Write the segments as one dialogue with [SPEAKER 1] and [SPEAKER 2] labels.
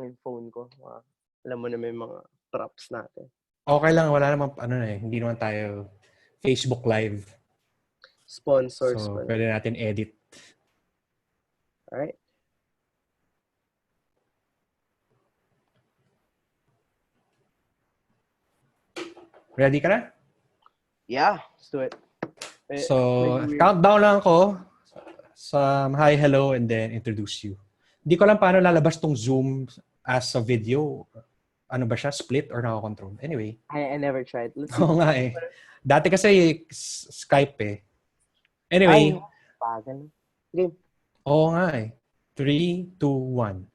[SPEAKER 1] yung phone ko. Alam mo na may mga props natin.
[SPEAKER 2] Okay lang, wala namang hindi naman tayo Facebook Live.
[SPEAKER 1] Sponsors
[SPEAKER 2] So,
[SPEAKER 1] pa.
[SPEAKER 2] pwede natin edit.
[SPEAKER 1] Alright.
[SPEAKER 2] Ready ka na?
[SPEAKER 1] Yeah, let's do it.
[SPEAKER 2] So, countdown lang ako sa hi, hello, and then introduce you. Hindi ko lang paano lalabas tong Zoom as a video. Ano ba siya? Split or naka-control? Anyway.
[SPEAKER 1] I never tried. Let's see.
[SPEAKER 2] Oo nga eh. Dati kasi Skype eh. Anyway.
[SPEAKER 1] Bagal. Game.
[SPEAKER 2] Oo nga eh. 3, 2, 1.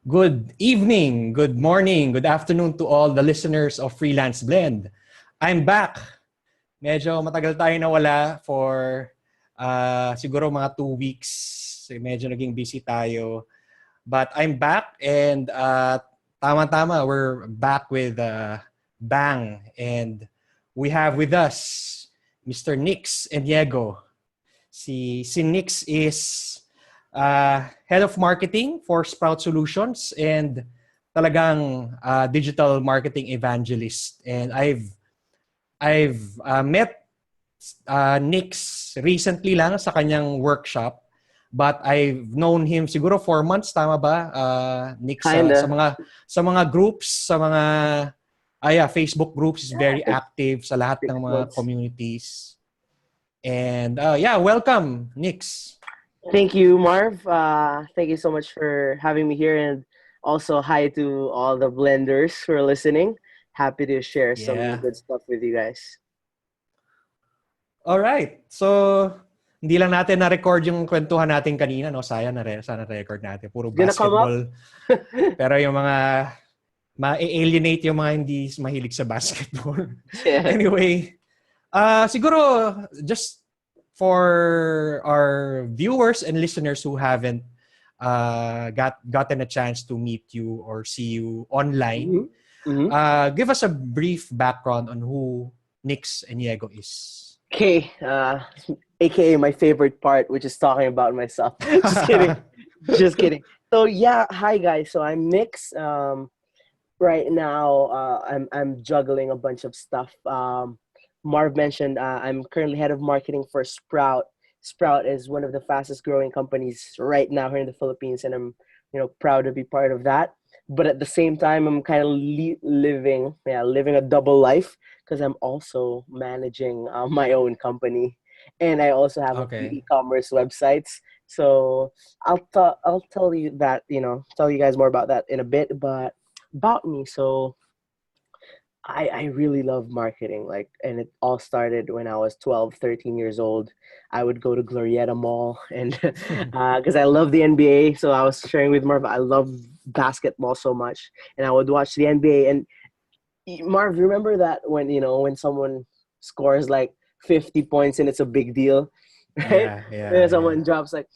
[SPEAKER 2] Good evening, good morning, good afternoon to all the listeners of Freelance Blend. I'm back. Medyo matagal tayo nawala for siguro mga 2 weeks. Medyo naging busy tayo. But I'm back and tama-tama, we're back with bang. And we have with us Mr. Nix and Diego. Si Nix is head of marketing for Sprout Solutions and talagang digital marketing evangelist. And I've met Nix recently lang sa kanyang workshop, but I've known him siguro 4 months, tama ba? Nix sa mga groups, sa mga Facebook groups, is very active sa lahat ng mga communities. And welcome, Nix.
[SPEAKER 1] Thank you, Marv. Thank you so much for having me here, and also hi to all the blenders who are listening. Happy to share some good stuff with you guys.
[SPEAKER 2] All right. So, hindi lang natin na-record yung kwentuhan natin kanina, no? Sana record natin. Puro basketball. Pero yung mga ma-alienate yung mga hindi mahilig sa basketball. Yeah. Anyway, siguro just for our viewers and listeners who haven't gotten a chance to meet you or see you online, give us a brief background on who Nix and Diego is.
[SPEAKER 1] Okay, aka my favorite part, which is talking about myself. Just kidding. Just kidding. So yeah, hi guys. So I'm Nix. Right now, I'm juggling a bunch of stuff. Marv mentioned I'm currently head of marketing for Sprout. Sprout is one of the fastest growing companies right now here in the Philippines, and I'm proud to be part of that. But at the same time, I'm kind of living a double life because I'm also managing my own company, and I also have a few e-commerce websites. So I'll tell you that tell you guys more about that in a bit. But about me, so I really love marketing, and it all started when I was 12, 13 years old. I would go to Glorieta Mall and because I love the NBA. So I was sharing with Marv, I love basketball so much, and I would watch the NBA. And Marv, remember that when someone scores like 50 points and it's a big deal, right? And someone drops like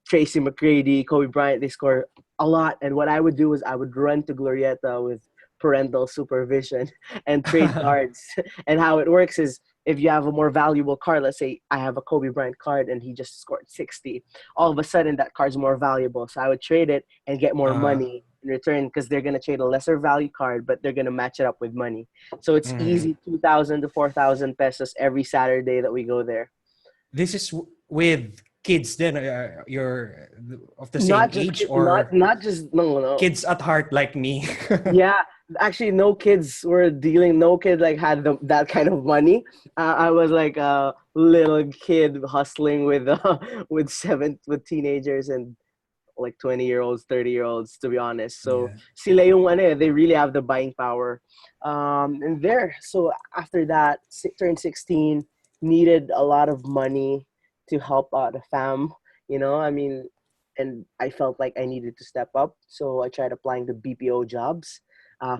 [SPEAKER 1] Tracy McGrady, Kobe Bryant, they score a lot. And what I would do is I would run to Glorieta with parental supervision and trade cards. And how it works is if you have a more valuable card, let's say I have a Kobe Bryant card and he just scored 60, all of a sudden that card's more valuable. So I would trade it and get more money in return because they're going to trade a lesser value card, but they're going to match it up with money. So it's easy 2,000 to 4,000 pesos every Saturday that we go there.
[SPEAKER 2] This is with kids then, you're of the same age, or
[SPEAKER 1] not just no
[SPEAKER 2] kids at heart like me?
[SPEAKER 1] Yeah, actually no kids were dealing, no kid had that kind of money. I was like a little kid hustling with teenagers and like 20-year-olds, 30-year-olds, to be honest. So sila yung they really have the buying power. And there, so after that, turned 16, needed a lot of money to help out the fam, and I felt like I needed to step up. So I tried applying to BPO jobs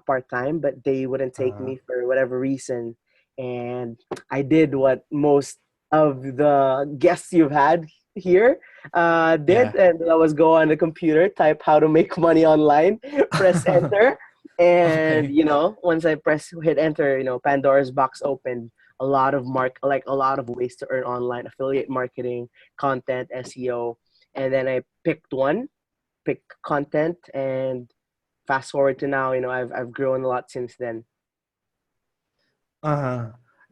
[SPEAKER 1] part-time, but they wouldn't take me for whatever reason. And I did what most of the guests you've had here did, and that was go on the computer, type how to make money online, press enter, and once I hit enter, Pandora's box opened. A lot of a lot of ways to earn online: affiliate marketing, content, SEO. And then I picked content, and fast forward to now, I've grown a lot since then.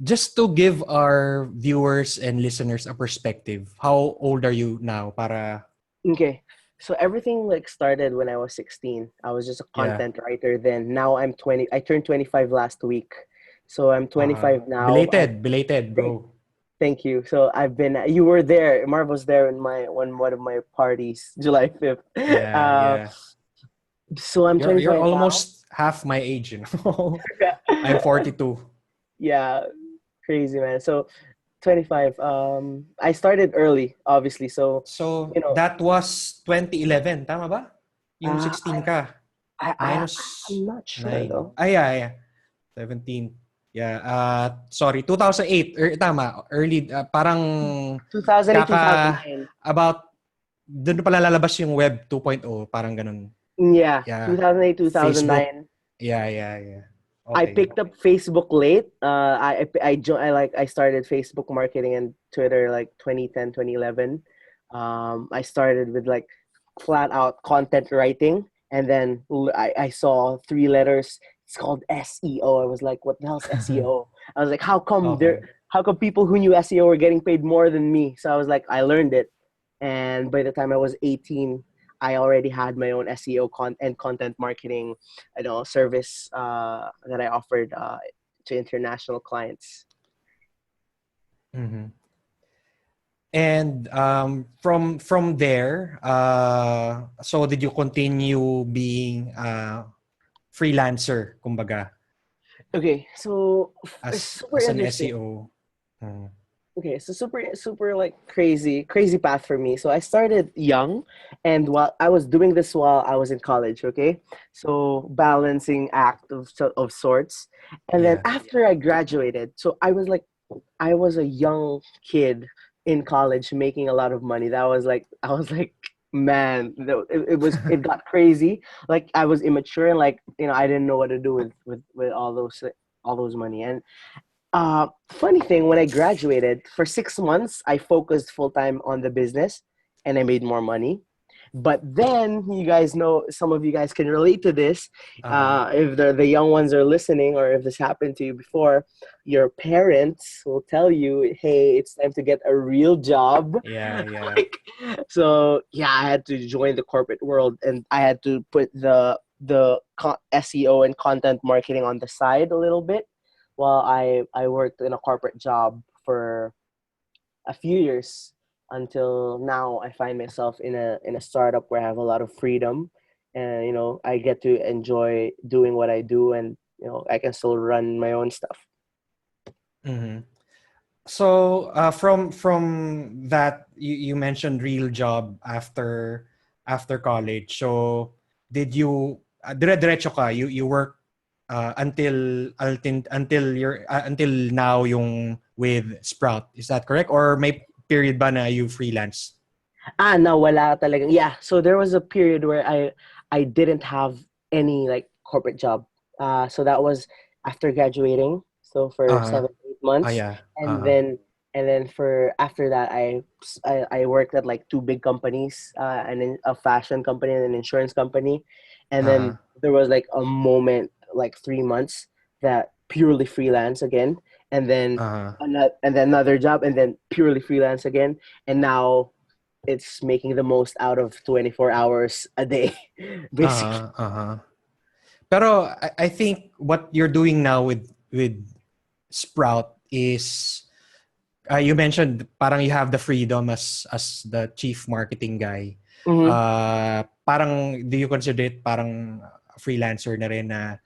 [SPEAKER 2] Just to give our viewers and listeners a perspective, how old are you now? Para
[SPEAKER 1] Okay. So everything like started when I was 16. I was just a
[SPEAKER 2] yeah.
[SPEAKER 1] content writer then. Now I'm 20. I turned 25 last week. So I'm 25 now.
[SPEAKER 2] Belated,
[SPEAKER 1] Thank,
[SPEAKER 2] bro.
[SPEAKER 1] thank you. So I've been you were there. Marv was there in my one of my parties, July 5th.
[SPEAKER 2] Yeah,
[SPEAKER 1] Uh
[SPEAKER 2] yeah.
[SPEAKER 1] so I'm
[SPEAKER 2] You're
[SPEAKER 1] 25 now.
[SPEAKER 2] almost half my age, you know. I'm 42.
[SPEAKER 1] Yeah, crazy man. So 25. I started early, obviously. So,
[SPEAKER 2] So
[SPEAKER 1] you know,
[SPEAKER 2] that was 2011, tama ba? Yung
[SPEAKER 1] uh,
[SPEAKER 2] 16 ka
[SPEAKER 1] I
[SPEAKER 2] minus
[SPEAKER 1] I'm not sure
[SPEAKER 2] 9.
[SPEAKER 1] though.
[SPEAKER 2] Yeah. 17. Yeah, sorry, 2008. Tama, early parang
[SPEAKER 1] 2008,
[SPEAKER 2] kaka
[SPEAKER 1] 2009.
[SPEAKER 2] about doon pala lalabas yung web 2.0, parang ganun.
[SPEAKER 1] Yeah,
[SPEAKER 2] Yeah.
[SPEAKER 1] 2008,
[SPEAKER 2] Facebook.
[SPEAKER 1] 2009.
[SPEAKER 2] Yeah.
[SPEAKER 1] I
[SPEAKER 2] Okay.
[SPEAKER 1] picked up Facebook late. I started Facebook marketing and Twitter like 2010, 2011. I started with like flat out content writing, and then I saw three letters. It's called SEO. I was like, what the hell's SEO? I was like,
[SPEAKER 2] Okay.
[SPEAKER 1] how come people who knew SEO were getting paid more than me? So I was like, I learned it, and by the time I was 18, I already had my own SEO and content marketing, service that I offered to international clients.
[SPEAKER 2] Mhm. And from there, so did you continue being freelancer, kumbaga,
[SPEAKER 1] Okay, so it's
[SPEAKER 2] as
[SPEAKER 1] super
[SPEAKER 2] an
[SPEAKER 1] interesting.
[SPEAKER 2] SEO? Mm.
[SPEAKER 1] Okay, so super like crazy path for me. So I started young, and while I was doing this while I was in college. Okay, so balancing act of sorts, and then
[SPEAKER 2] Yeah.
[SPEAKER 1] after I graduated, so I was a young kid in college making a lot of money. I was like, man, it got crazy. Like I was immature and like I didn't know what to do with all those money. And funny thing, when I graduated, for 6 months, I focused full time on the business and I made more money. But then you guys know, some of you guys can relate to this.
[SPEAKER 2] Uh-huh.
[SPEAKER 1] If the young ones are listening, or if this happened to you before, your parents will tell you, "Hey, it's time to get a real job."
[SPEAKER 2] Yeah.
[SPEAKER 1] Like, so yeah, I had to join the corporate world, and I had to put the SEO and content marketing on the side a little bit while I worked in a corporate job for a few years until now. I find myself in a startup where I have a lot of freedom, and I get to enjoy doing what I do, and I can still run my own stuff.
[SPEAKER 2] Mm-hmm. So from that, you mentioned real job after college. So did you dire-diretso ka? You work until now yung with Sprout. Is that correct? Or may period ba na you freelance?
[SPEAKER 1] No, wala talagang. Yeah, so there was a period where I didn't have any like corporate job. So that was after graduating. So for
[SPEAKER 2] Uh-huh.
[SPEAKER 1] 7, 8 months,
[SPEAKER 2] Yeah.
[SPEAKER 1] and
[SPEAKER 2] Uh-huh.
[SPEAKER 1] then for after that, I worked at like two big companies, a fashion company and an insurance company, and then
[SPEAKER 2] Uh-huh.
[SPEAKER 1] there was like a moment, like 3 months, that purely freelance again,
[SPEAKER 2] Uh-huh.
[SPEAKER 1] and then another job, and then purely freelance again, and now it's making the most out of 24 hours a day, basically.
[SPEAKER 2] Uh-huh. Uh-huh. Pero I think what you're doing now with Sprout is you mentioned parang you have the freedom as the chief marketing guy.
[SPEAKER 1] Hmm.
[SPEAKER 2] Parang do you consider it parang freelancer na rin na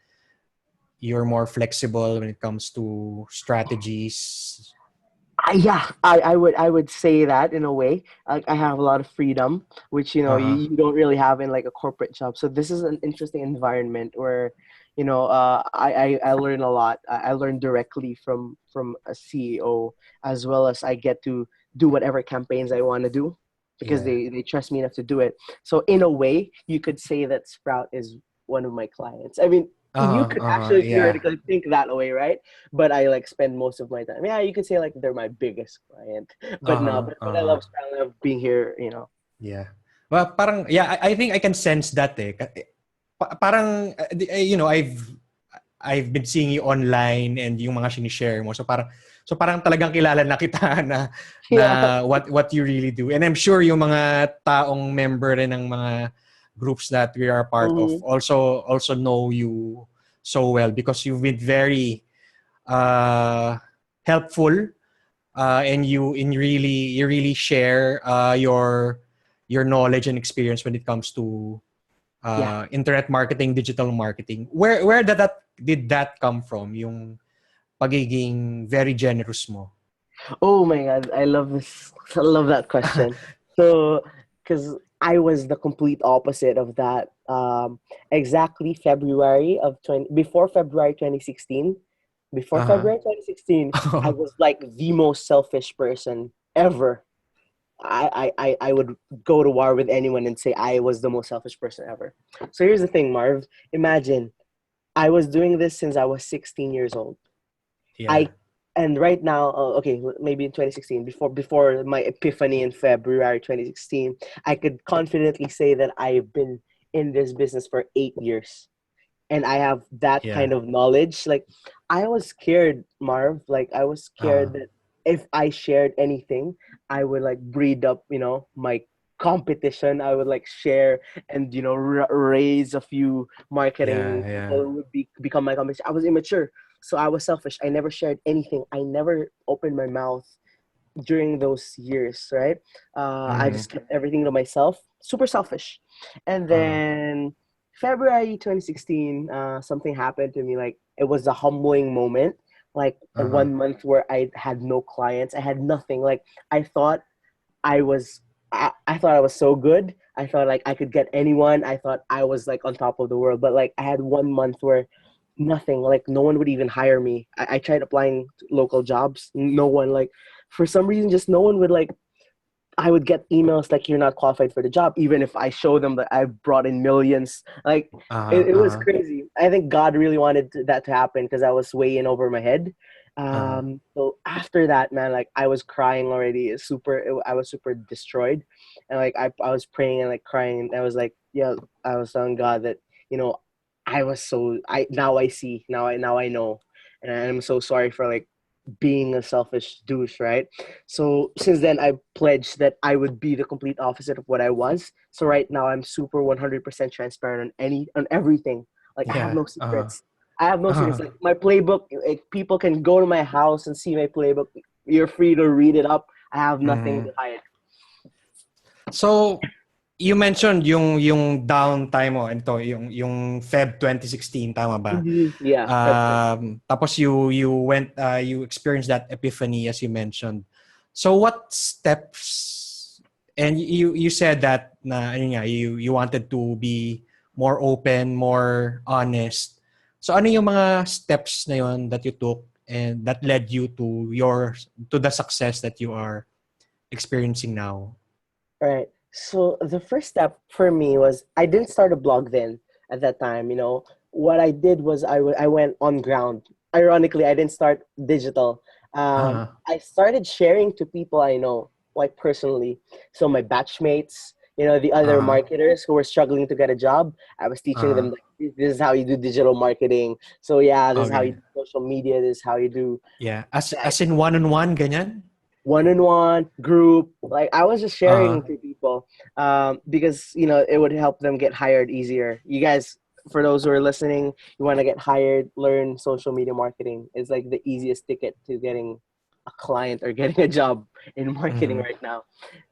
[SPEAKER 2] you're more flexible when it comes to strategies?
[SPEAKER 1] Yeah, I would say that in a way. Like I have a lot of freedom, which
[SPEAKER 2] Uh-huh.
[SPEAKER 1] you don't really have in like a corporate job. So this is an interesting environment where I learn a lot. I learn directly from a CEO, as well as I get to do whatever campaigns I want to do because
[SPEAKER 2] Yeah.
[SPEAKER 1] they trust me enough to do it. So in a way, you could say that Sprout is one of my clients. I mean, you
[SPEAKER 2] Uh-huh.
[SPEAKER 1] could
[SPEAKER 2] Uh-huh.
[SPEAKER 1] actually
[SPEAKER 2] Yeah.
[SPEAKER 1] theoretically think that way, right? But I like spend most of my time. Yeah, you could say like they're my biggest client. But no,
[SPEAKER 2] Uh-huh.
[SPEAKER 1] but I
[SPEAKER 2] Uh-huh.
[SPEAKER 1] love Sprout. I love being here.
[SPEAKER 2] Yeah. Well, parang yeah, I think I can sense that eh. parang you know, I've been seeing you online and yung mga sinishare mo. So parang talagang kilala na kita na
[SPEAKER 1] Yeah.
[SPEAKER 2] what you really do. And I'm sure yung mga taong member rin ng mga groups that we are part of
[SPEAKER 1] Mm-hmm.
[SPEAKER 2] also know you so well because you've been very helpful and you really share your knowledge and experience when it comes to
[SPEAKER 1] Yeah.
[SPEAKER 2] internet marketing, digital marketing. Where did that come from? Yung pagiging very generous mo.
[SPEAKER 1] Oh my God, I love this. I love that question. So, because I was the complete opposite of that. Exactly February of 20, before February 2016, before
[SPEAKER 2] Uh-huh.
[SPEAKER 1] February 2016, I was like the most selfish person ever. I would go to war with anyone and say I was the most selfish person ever. So here's the thing, Marv. Imagine I was doing this since I was 16 years old.
[SPEAKER 2] Yeah.
[SPEAKER 1] I and right now, okay, maybe in 2016, before my epiphany in February 2016, I could confidently say that I've been in this business for 8 years, and I have that
[SPEAKER 2] Yeah.
[SPEAKER 1] kind of knowledge. Like, I was scared, Marv. Like, I was
[SPEAKER 2] Uh-huh.
[SPEAKER 1] scared that if I shared anything, I would like breed up, my competition. I would like share and raise a few
[SPEAKER 2] Yeah,
[SPEAKER 1] marketing
[SPEAKER 2] yeah.
[SPEAKER 1] people who would become my competition. I was immature, so I was selfish. I never shared anything. I never opened my mouth during those years, right? I
[SPEAKER 2] Mm-hmm.
[SPEAKER 1] just kept everything to myself. Super selfish. And
[SPEAKER 2] Uh-huh.
[SPEAKER 1] then February 2016, something happened to me. Like, it was a humbling moment. Like, a
[SPEAKER 2] Uh-huh.
[SPEAKER 1] 1 month where I had no clients. I had nothing. Like, I thought I was. I thought I was so good. I thought like I could get anyone. I thought I was like on top of the world. But like I had 1 month where nothing, like no one would even hire me. I tried applying to local jobs. No one, like, for some reason, just no one would like. I would get emails like you're not qualified for the job, even if I show them that I've brought in millions. Like,
[SPEAKER 2] Uh-huh.
[SPEAKER 1] it was
[SPEAKER 2] Uh-huh.
[SPEAKER 1] crazy. I think God really wanted that to happen because I was way in over my head.
[SPEAKER 2] Uh-huh.
[SPEAKER 1] So after that, man, like I was crying already. I was super destroyed, and like I was praying and like crying, and I was like, yeah, I was telling God that you know, I now I see now I know, and I'm so sorry for like being a selfish douche, right? So since then, I pledged that I would be the complete opposite of what I was. So right now, I'm super 100% transparent on everything. Like, I have
[SPEAKER 2] Yeah.
[SPEAKER 1] no
[SPEAKER 2] Uh-huh.
[SPEAKER 1] secrets. I have no secrets.
[SPEAKER 2] Uh-huh.
[SPEAKER 1] Like, my playbook, like, people can go to my house and see my playbook. You're free to read it up. I have nothing
[SPEAKER 2] Mm-hmm.
[SPEAKER 1] to hide.
[SPEAKER 2] So, you mentioned yung downtime mo, ito, yung Feb 2016, tama ba?
[SPEAKER 1] Yeah, Feb 20.
[SPEAKER 2] Tapos you experienced that epiphany as you mentioned. So what steps, and you said that na ayun nga, you wanted to be more open, more honest. So ano yung mga steps na yun that you took and that led you to the success that you are experiencing now?
[SPEAKER 1] Right. So the first step for me was I didn't start a blog then at that time. What I did was I went on ground. Ironically, I didn't start digital.
[SPEAKER 2] Uh,
[SPEAKER 1] I started sharing to people I know, like personally. So my batchmates, the other
[SPEAKER 2] uh,
[SPEAKER 1] marketers who were struggling to get a job, I was teaching them
[SPEAKER 2] uh,
[SPEAKER 1] like this is how you do digital marketing. So yeah, this is how you
[SPEAKER 2] okay.
[SPEAKER 1] do social media. This is how you do
[SPEAKER 2] Yeah. As in one-on-one, ganyan?
[SPEAKER 1] one-on-one group. Like, I was just
[SPEAKER 2] Uh,
[SPEAKER 1] sharing to people because it would help them get hired easier. You guys, for those who are listening, you want to get hired, learn social media marketing. It's like the easiest ticket to getting a client or getting a job in marketing
[SPEAKER 2] mhm.
[SPEAKER 1] right now.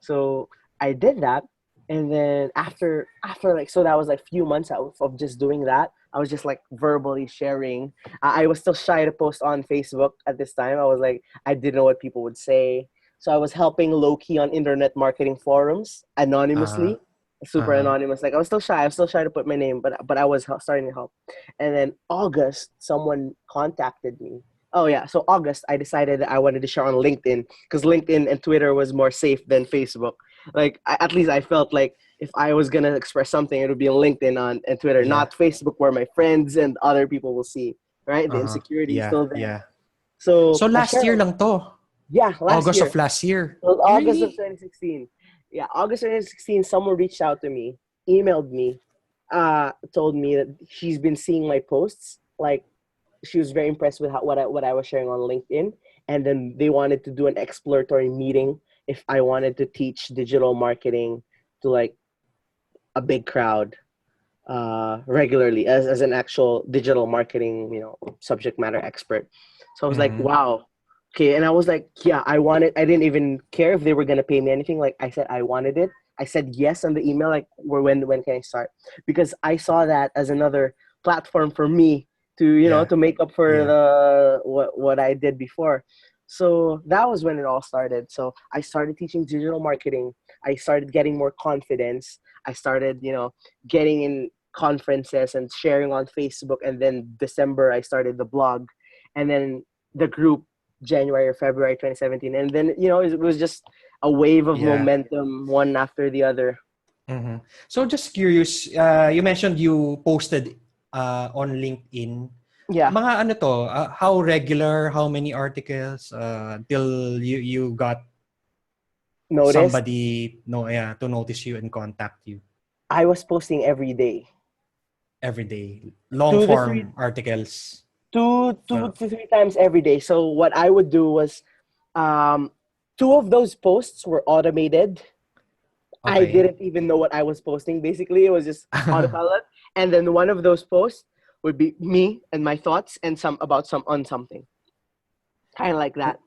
[SPEAKER 1] So I did that, and then after like, so that was like few months of just doing that. I was just like verbally sharing. I was still shy to post on Facebook at this time. I was like, I didn't know what people would say. So I was helping low key on internet marketing forums
[SPEAKER 2] Uh,
[SPEAKER 1] anonymously, super
[SPEAKER 2] uh,
[SPEAKER 1] anonymous. Like, I was still shy. I was still shy to put my name, but I was starting to help. And then August, someone contacted me. Oh yeah, so August, I decided that I wanted to share on LinkedIn because LinkedIn and Twitter was more safe than Facebook. Like, at least I felt like if I was gonna express something, it would be on LinkedIn and Twitter,
[SPEAKER 2] yeah.
[SPEAKER 1] not Facebook, where my friends and other people will see. Right, the
[SPEAKER 2] Uh-huh.
[SPEAKER 1] insecurity is
[SPEAKER 2] Yeah,
[SPEAKER 1] still there.
[SPEAKER 2] yeah. So
[SPEAKER 1] So I
[SPEAKER 2] last
[SPEAKER 1] share.
[SPEAKER 2] year lang to.
[SPEAKER 1] Yeah, last
[SPEAKER 2] August of
[SPEAKER 1] year.
[SPEAKER 2] last year.
[SPEAKER 1] It was August of
[SPEAKER 2] Really?
[SPEAKER 1] 2016. Yeah, August 2016. Someone reached out to me, emailed me, told me that she's been seeing my posts. Like, she was very impressed with what I was sharing on LinkedIn, and then they wanted to do an exploratory meeting if I wanted to teach digital marketing to like a big crowd regularly as an actual digital marketing, subject matter expert. So I was like,
[SPEAKER 2] Mm-hmm.
[SPEAKER 1] wow. Okay, and I was like, yeah, I didn't even care if they were gonna pay me anything. Like I said, I wanted it. I said yes on the email, like, when can I start? Because I saw that as another platform for me to,
[SPEAKER 2] Yeah.
[SPEAKER 1] to make up for
[SPEAKER 2] Yeah.
[SPEAKER 1] the what I did before. So that was when it all started. So I started teaching digital marketing. I started getting more confidence. I started, getting in conferences and sharing on Facebook. And then December, I started the blog, and then the group January or February 2017. And then, it was just a wave of
[SPEAKER 2] Yeah.
[SPEAKER 1] momentum, one after the other.
[SPEAKER 2] Mm-hmm. So just curious, you mentioned you posted on LinkedIn.
[SPEAKER 1] Yeah.
[SPEAKER 2] Mga ano to, how regular, how many articles till you got
[SPEAKER 1] Noticed
[SPEAKER 2] somebody to notice you and contact you
[SPEAKER 1] I was posting every day,
[SPEAKER 2] every day? Long
[SPEAKER 1] two to three,
[SPEAKER 2] form articles.
[SPEAKER 1] two
[SPEAKER 2] Well,
[SPEAKER 1] to three times every day. So what I would do was, um, two of those posts were automated. I
[SPEAKER 2] okay.
[SPEAKER 1] didn't even know what I was posting. Basically, it was just autopilot. And then one of those posts would be me and my thoughts and some about some on something, kind of like that.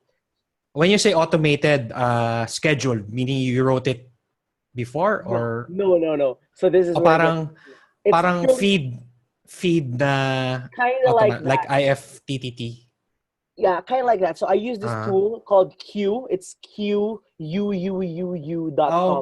[SPEAKER 2] When you say automated, scheduled, meaning you wrote it before
[SPEAKER 1] No,
[SPEAKER 2] or
[SPEAKER 1] no, no, no. So this is
[SPEAKER 2] o
[SPEAKER 1] where it gets. It's
[SPEAKER 2] parang
[SPEAKER 1] purely
[SPEAKER 2] feed na
[SPEAKER 1] kind of like
[SPEAKER 2] automatic like
[SPEAKER 1] that.
[SPEAKER 2] IFTTT.
[SPEAKER 1] Yeah, kind of like that. So I use this
[SPEAKER 2] Uh,
[SPEAKER 1] tool called Q. It's QUUUU.com.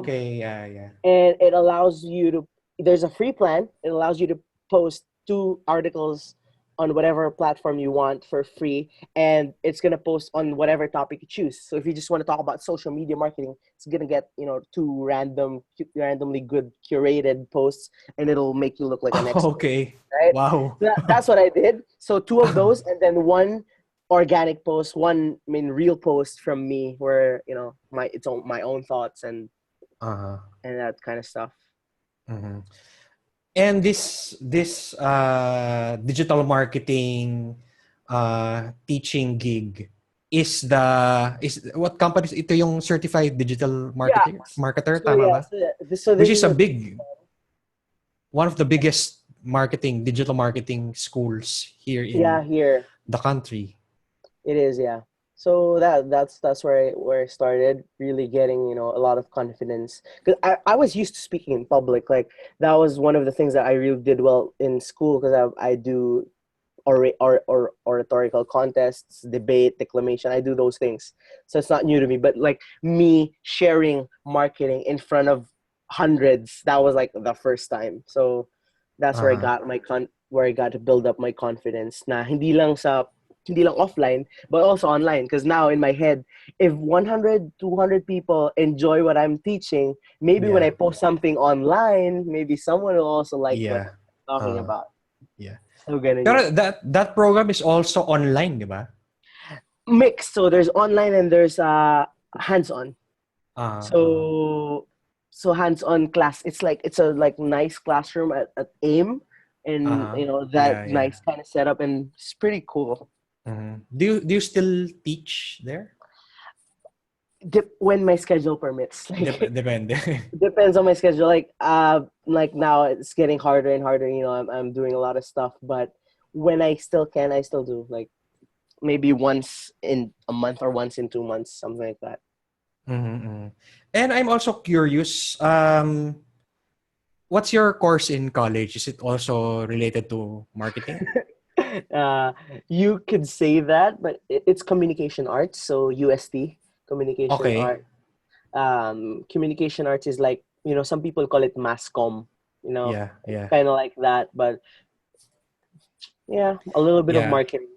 [SPEAKER 2] okay, yeah, yeah.
[SPEAKER 1] And it allows you to, there's a free plan. It allows you to post two articles on whatever platform you want for free, and it's going to post on whatever topic you choose. So if you just want to talk about social media marketing, it's going to get, two randomly good curated posts, and it'll make you look like an expert,
[SPEAKER 2] Okay.
[SPEAKER 1] right?
[SPEAKER 2] Wow.
[SPEAKER 1] So that's what I did. So two of those, and then one organic post, one, I mean, real post from me, where, my own thoughts
[SPEAKER 2] Uh-huh.
[SPEAKER 1] and that kind of stuff.
[SPEAKER 2] Mhm. And this digital marketing teaching gig is what company ito yung certified digital
[SPEAKER 1] Yeah.
[SPEAKER 2] marketer
[SPEAKER 1] So
[SPEAKER 2] tama
[SPEAKER 1] yeah.
[SPEAKER 2] ba?
[SPEAKER 1] So this
[SPEAKER 2] Which is
[SPEAKER 1] is
[SPEAKER 2] a
[SPEAKER 1] a
[SPEAKER 2] one of the biggest digital marketing schools here
[SPEAKER 1] yeah,
[SPEAKER 2] in
[SPEAKER 1] here
[SPEAKER 2] the country.
[SPEAKER 1] it is, yeah. So that's where I started really getting, a lot of confidence, because I was used to speaking in public. Like, that was one of the things that I really did well in school, because I do or oratorical contests, debate, declamation. I do those things, so it's not new to me. But like, me sharing marketing in front of hundreds, that was like the first time. So that's where I
[SPEAKER 2] Uh-huh.
[SPEAKER 1] got where I got to build up my confidence. Na hindi lang offline, but also online. Because now in my head, if 100, 200 people enjoy what I'm teaching, maybe when I
[SPEAKER 2] Yeah.
[SPEAKER 1] post something online, maybe someone will also like what
[SPEAKER 2] Yeah.
[SPEAKER 1] I'm talking
[SPEAKER 2] Uh,
[SPEAKER 1] about.
[SPEAKER 2] yeah.
[SPEAKER 1] So ganun yun.
[SPEAKER 2] Pero that program is also online, di ba?
[SPEAKER 1] Mixed. So there's online and there's hands-on.
[SPEAKER 2] Uh,
[SPEAKER 1] So hands-on class. It's a like nice classroom at AIM, and that
[SPEAKER 2] yeah, yeah.
[SPEAKER 1] nice kind of setup, and it's pretty cool.
[SPEAKER 2] Mhm. Do you still teach there?
[SPEAKER 1] When my schedule permits, like,
[SPEAKER 2] Depende.
[SPEAKER 1] depends on my schedule. Like now it's getting harder and harder. I'm doing a lot of stuff, but when I still can, I still do, like, maybe once in a month or once in 2 months, something like that.
[SPEAKER 2] Mhm. And I'm also curious, what's your course in college? Is it also related to marketing?
[SPEAKER 1] uh, you could say that, but it's communication arts. So UST, communication
[SPEAKER 2] Okay.
[SPEAKER 1] art. Communication arts is like, some people call it mass comm.
[SPEAKER 2] Yeah, yeah.
[SPEAKER 1] Kind of like that, but yeah, a little bit of
[SPEAKER 2] Yeah.
[SPEAKER 1] marketing.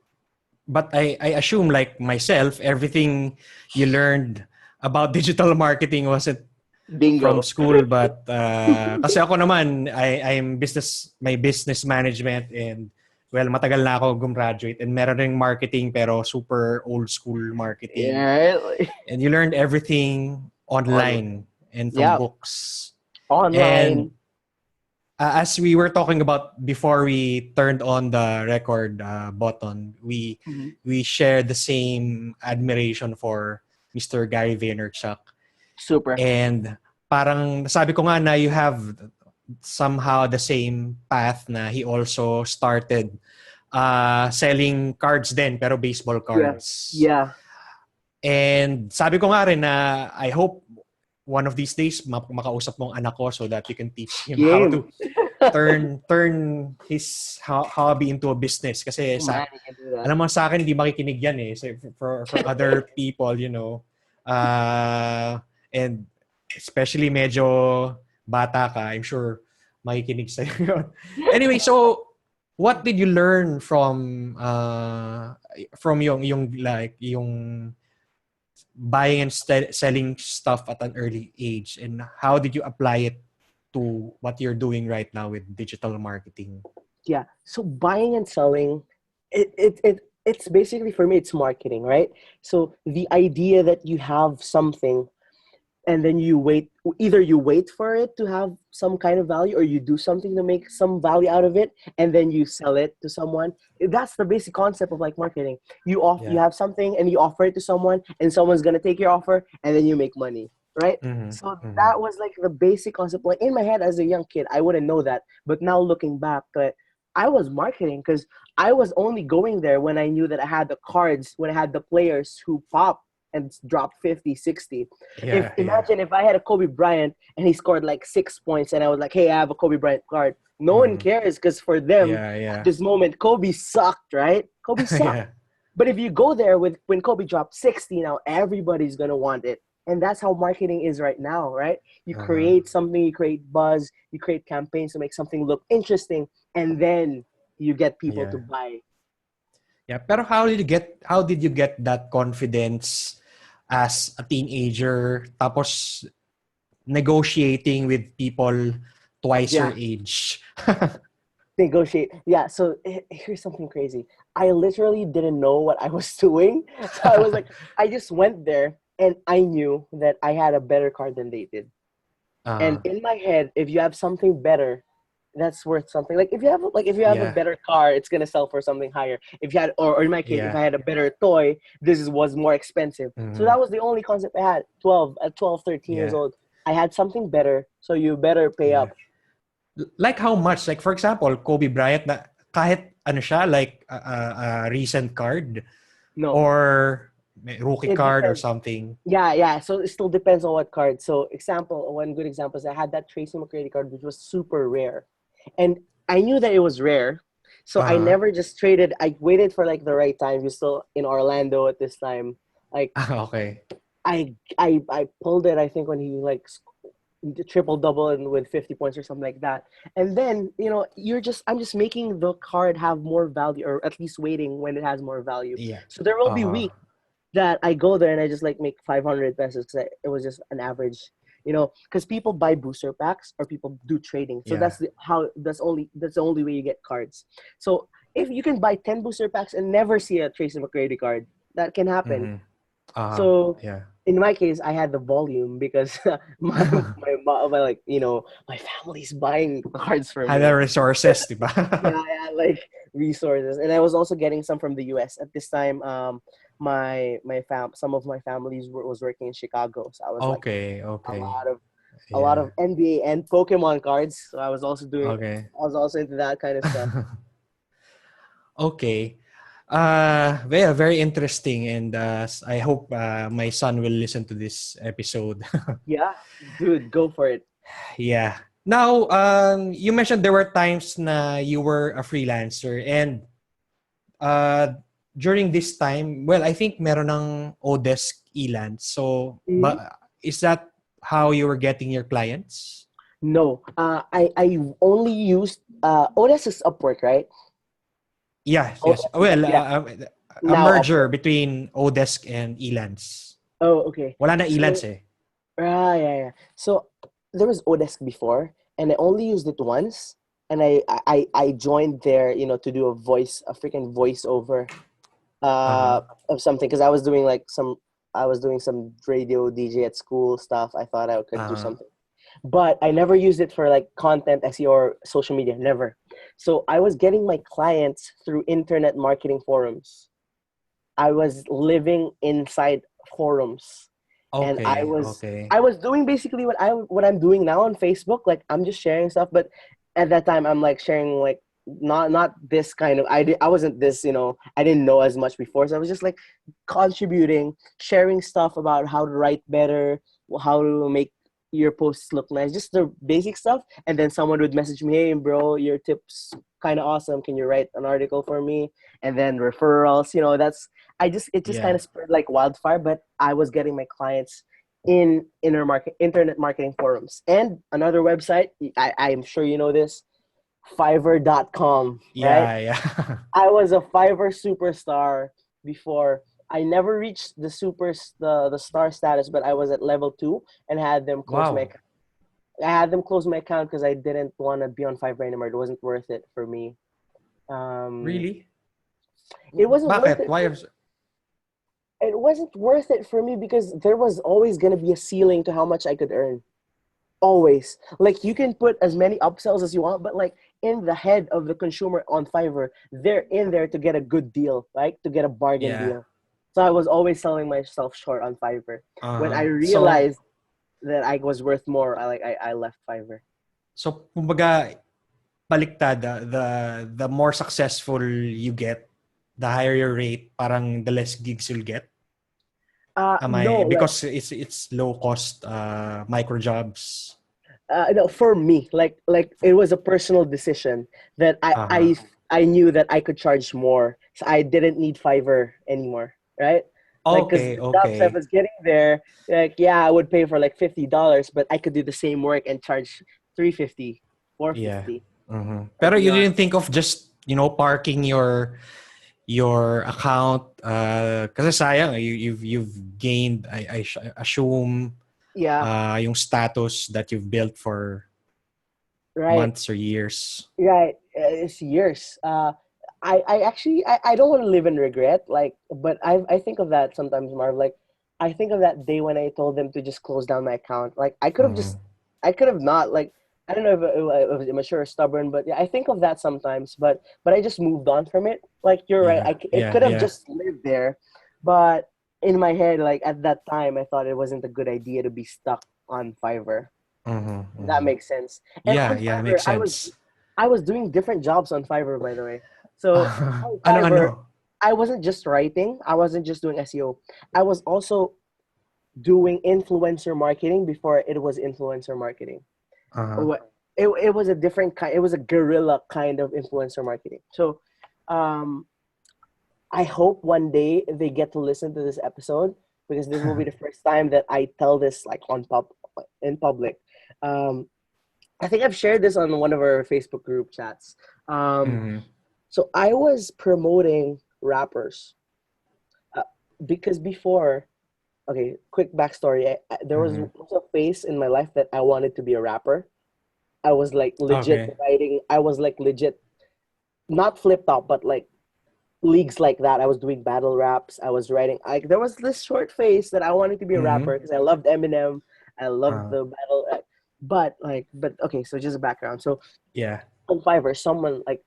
[SPEAKER 2] But I assume like myself, everything you learned about digital marketing wasn't from
[SPEAKER 1] Bingo.
[SPEAKER 2] school, but kasi ako naman I'm my business management, and well, matagal na ako gumraduate, and meron ring marketing pero super old school marketing,
[SPEAKER 1] Yeah, right?
[SPEAKER 2] and you learned everything
[SPEAKER 1] On
[SPEAKER 2] online and from
[SPEAKER 1] yeah,
[SPEAKER 2] books. And
[SPEAKER 1] online.
[SPEAKER 2] as we were talking about before we turned on the record button,
[SPEAKER 1] Mm-hmm.
[SPEAKER 2] we share the same admiration for Mr. Gary Vaynerchuk.
[SPEAKER 1] Super.
[SPEAKER 2] And parang sabi ko nga na you have somehow the same path na he also started selling cards din, pero baseball
[SPEAKER 1] Yeah.
[SPEAKER 2] cards.
[SPEAKER 1] Yeah.
[SPEAKER 2] And sabi ko nga rin na I hope one of these days makausap mong anak ko so that you can teach him how
[SPEAKER 1] Game.
[SPEAKER 2] to turn his hobby into a business. Kasi
[SPEAKER 1] Oh, man, you can do that.
[SPEAKER 2] alam mo sa akin, hindi makikinig yan eh. So for other people, you know. And especially medyo bata ka, I'm sure makikinig sa'yo yun. Anyway, so what did you learn from yung buying and selling stuff at an early age, and how did you apply it to what you're doing right now with digital marketing?
[SPEAKER 1] Yeah. So buying and selling, it's basically, for me, it's marketing, right? So the idea that you have something and then either you wait for it to have some kind of value, or you do something to make some value out of it, and then you sell it to someone. That's the basic concept of like marketing. You
[SPEAKER 2] Yeah.
[SPEAKER 1] have something and you offer it to someone, and someone's going to take your offer, and then you make money, right?
[SPEAKER 2] Mm-hmm.
[SPEAKER 1] So
[SPEAKER 2] Mm-hmm.
[SPEAKER 1] that was like the basic concept. Like in my head as a young kid, I wouldn't know that, but now looking back, I was marketing because I was only going there when I knew that I had the cards, when I had the players who pop and drop 50, 60.
[SPEAKER 2] Yeah, yeah.
[SPEAKER 1] Imagine if I had a Kobe Bryant and he scored like 6 points, and I was like, hey, I have a Kobe Bryant card. No one
[SPEAKER 2] Mm-hmm.
[SPEAKER 1] cares, because for them
[SPEAKER 2] Yeah,
[SPEAKER 1] at
[SPEAKER 2] yeah.
[SPEAKER 1] this moment, Kobe sucked, right? Kobe sucked.
[SPEAKER 2] Yeah.
[SPEAKER 1] But if you go there when Kobe dropped 60, now everybody's gonna want it. And that's how marketing is right now, right? You
[SPEAKER 2] Uh-huh.
[SPEAKER 1] create something, you create buzz, you create campaigns to make something look interesting, and then you get people to
[SPEAKER 2] Yeah.
[SPEAKER 1] buy.
[SPEAKER 2] Yeah. Pero how did you get that confidence as a teenager, tapos negotiating with people twice your
[SPEAKER 1] Yeah.
[SPEAKER 2] age?
[SPEAKER 1] Negotiate. Yeah, so here's something crazy. I literally didn't know what I was doing. So I was like, I just went there and I knew that I had a better card than they did. And
[SPEAKER 2] uh,
[SPEAKER 1] in my head, if you have something better, that's worth something. Like if you have a
[SPEAKER 2] yeah.
[SPEAKER 1] better car, it's gonna sell for something higher. If you had, or in my case, if
[SPEAKER 2] Yeah.
[SPEAKER 1] I had a better toy, was more expensive. So
[SPEAKER 2] Mm-hmm.
[SPEAKER 1] that was the only concept I had. 12, 13 years
[SPEAKER 2] Yeah.
[SPEAKER 1] old, I had something better. So you better pay
[SPEAKER 2] Yeah.
[SPEAKER 1] up.
[SPEAKER 2] Like how much? Like for example, Kobe Bryant na kahit ano siya, like a recent card
[SPEAKER 1] No,
[SPEAKER 2] or may rookie
[SPEAKER 1] it
[SPEAKER 2] card or
[SPEAKER 1] depends.
[SPEAKER 2] something.
[SPEAKER 1] Yeah. So it still depends on what card. So one good example is I had that Tracy McGrady card, which was super rare. And I knew that it was rare. So I
[SPEAKER 2] Uh-huh.
[SPEAKER 1] never just traded. I waited for like the right time. He was still in Orlando at this time. Like
[SPEAKER 2] Okay.
[SPEAKER 1] I pulled it, I think, when he like triple double and with 50 points or something like that. And then, I'm just making the card have more value, or at least waiting when it has more value.
[SPEAKER 2] Yeah.
[SPEAKER 1] So there will be
[SPEAKER 2] Uh-huh.
[SPEAKER 1] weeks that I go there and I just like make 500 pesos, because it was just an average, because people buy booster packs or people do trading. So
[SPEAKER 2] Yeah.
[SPEAKER 1] that's the only way you get cards. So if you can buy 10 booster packs and never see a Tracy McGrady card, that can happen.
[SPEAKER 2] Mm-hmm. Uh-huh.
[SPEAKER 1] So
[SPEAKER 2] Yeah.
[SPEAKER 1] in my case, I had the volume because my family's buying cards for
[SPEAKER 2] Had
[SPEAKER 1] me.
[SPEAKER 2] the resources, di ba?
[SPEAKER 1] Yeah, I had like resources, and I was also getting some from the U.S. at this time. Some of my families was working in Chicago, so I was like
[SPEAKER 2] Okay,
[SPEAKER 1] a
[SPEAKER 2] okay.
[SPEAKER 1] lot of a lot
[SPEAKER 2] Yeah.
[SPEAKER 1] of NBA and Pokemon cards. So
[SPEAKER 2] Okay.
[SPEAKER 1] I was also into that kind of stuff.
[SPEAKER 2] Okay. Yeah, very interesting, and I hope my son will listen to this episode.
[SPEAKER 1] Yeah, dude, go for it.
[SPEAKER 2] Yeah. Now, you mentioned there were times na you were a freelancer, and uh, during this time, well, I think meron ng Odesk Elan. So,
[SPEAKER 1] Mhm.
[SPEAKER 2] but is that how you were getting your clients?
[SPEAKER 1] No, I only used Otis is Upwork, right?
[SPEAKER 2] Yes, yes.
[SPEAKER 1] Otis is
[SPEAKER 2] Well,
[SPEAKER 1] yeah.
[SPEAKER 2] a
[SPEAKER 1] Now
[SPEAKER 2] merger
[SPEAKER 1] Upwork.
[SPEAKER 2] between Odesk and Elance.
[SPEAKER 1] Oh, okay.
[SPEAKER 2] Wala na Elance
[SPEAKER 1] So
[SPEAKER 2] eh.
[SPEAKER 1] yeah. So there was Odesk before, and I only used it once. And I joined there, to do a freaking voiceover
[SPEAKER 2] Uh-huh.
[SPEAKER 1] of something, because I was doing some radio DJ at school stuff. I thought I could do
[SPEAKER 2] Uh-huh.
[SPEAKER 1] something. but I never used it for like content SEO or social media, never. So I was getting my clients through internet marketing forums. I was living inside forums, and I
[SPEAKER 2] Okay,
[SPEAKER 1] was
[SPEAKER 2] okay.
[SPEAKER 1] I was doing basically what I'm doing now on Facebook. Like I'm just sharing stuff, but at that time I'm like sharing like not this kind of I wasn't this, I didn't know as much before, so I was just like contributing, sharing stuff about how to write better, how to make your posts look nice, just the basic stuff. And then someone would message me, hey bro, your tips kind of awesome, can you write an article for me? And then referrals, that's it just kind
[SPEAKER 2] Yeah.
[SPEAKER 1] of spread like wildfire. But I was getting my clients in internet marketing forums. And another website, I'm sure you know this, Fiverr.com, right?
[SPEAKER 2] Yeah, yeah.
[SPEAKER 1] I was a Fiverr superstar before. I never reached the star status, but I was at level 2 and had them close my
[SPEAKER 2] Wow.
[SPEAKER 1] account. I had them close my account because I didn't want to be on Fiverr anymore. It wasn't worth it for me. Um,
[SPEAKER 2] Really?
[SPEAKER 1] it wasn't worth
[SPEAKER 2] Bakit?
[SPEAKER 1] it.
[SPEAKER 2] Why
[SPEAKER 1] It wasn't worth it for me because there was always gonna be a ceiling to how much I could earn. Always. Like you can put as many upsells as you want, but like in the head of the consumer on Fiverr, they're in there to get a good deal, right? To get a bargain
[SPEAKER 2] Yeah.
[SPEAKER 1] deal. So I was always selling myself short on Fiverr. When I
[SPEAKER 2] Uh-huh. So
[SPEAKER 1] realized that I was worth more, I left Fiverr.
[SPEAKER 2] kumbaga baliktad, the more successful you get, the higher your rate, parang the less gigs you'll get. Am
[SPEAKER 1] No,
[SPEAKER 2] I
[SPEAKER 1] like
[SPEAKER 2] because it's low cost micro jobs.
[SPEAKER 1] no, for me, like it was a personal decision that
[SPEAKER 2] Uh-huh.
[SPEAKER 1] I knew that I could charge more, so I didn't need Fiverr anymore, right? Like, because
[SPEAKER 2] Okay,
[SPEAKER 1] the jobs I
[SPEAKER 2] okay.
[SPEAKER 1] was getting there, like yeah, I would pay for like $50, but I could do the same work and charge 350, four
[SPEAKER 2] Yeah.
[SPEAKER 1] fifty.
[SPEAKER 2] Mhm.
[SPEAKER 1] Like
[SPEAKER 2] Pero
[SPEAKER 1] you
[SPEAKER 2] you
[SPEAKER 1] know,
[SPEAKER 2] didn't think of just, parking your account kasi sayang you've gained I assume
[SPEAKER 1] yeah,
[SPEAKER 2] yung status that you've built for
[SPEAKER 1] right.
[SPEAKER 2] months or years.
[SPEAKER 1] Right, it's years. I actually I don't want to live in regret. Like, but I think of that sometimes, Marv. Like, I think of that day when I told them to just close down my account. Like,
[SPEAKER 2] Mhm.
[SPEAKER 1] I could have not. Like, I don't know if I was immature or stubborn, but yeah, I think of that sometimes. But I just moved on from it. Like, you're right.
[SPEAKER 2] Yeah.
[SPEAKER 1] It
[SPEAKER 2] Yeah,
[SPEAKER 1] could have
[SPEAKER 2] yeah.
[SPEAKER 1] just lived there, but in my head, like at that time, I thought it wasn't a good idea to be stuck on Fiverr.
[SPEAKER 2] Mhm.
[SPEAKER 1] That
[SPEAKER 2] Mhm.
[SPEAKER 1] makes sense. And
[SPEAKER 2] Yeah,
[SPEAKER 1] on
[SPEAKER 2] yeah,
[SPEAKER 1] Fiverr,
[SPEAKER 2] makes sense.
[SPEAKER 1] I was doing different jobs on Fiverr, by the way. So on Fiverr,
[SPEAKER 2] Ano?
[SPEAKER 1] I wasn't just writing. I wasn't just doing SEO. I was also doing influencer marketing before it was influencer marketing.
[SPEAKER 2] Uh-huh.
[SPEAKER 1] It was a different kind. It was a guerrilla kind of influencer marketing. So, um, I hope one day they get to listen to this episode because this will be the first time that I tell this like in public. Um, I think I've shared this on one of our Facebook group chats. Um,
[SPEAKER 2] Mhm.
[SPEAKER 1] so I was promoting rappers uh, because before, okay, quick backstory. There
[SPEAKER 2] Mhm.
[SPEAKER 1] was a phase in my life that I wanted to be a rapper. I was like legit
[SPEAKER 2] Okay.
[SPEAKER 1] writing. I was like legit, not flip top, but like leagues like that. I was doing battle raps. I was writing. Like there was this short phase that I wanted to be a rapper
[SPEAKER 2] Mhm.
[SPEAKER 1] because I loved Eminem. I loved
[SPEAKER 2] Uh,
[SPEAKER 1] the battle. But okay. So just a background. So
[SPEAKER 2] yeah.
[SPEAKER 1] on Fiverr, someone like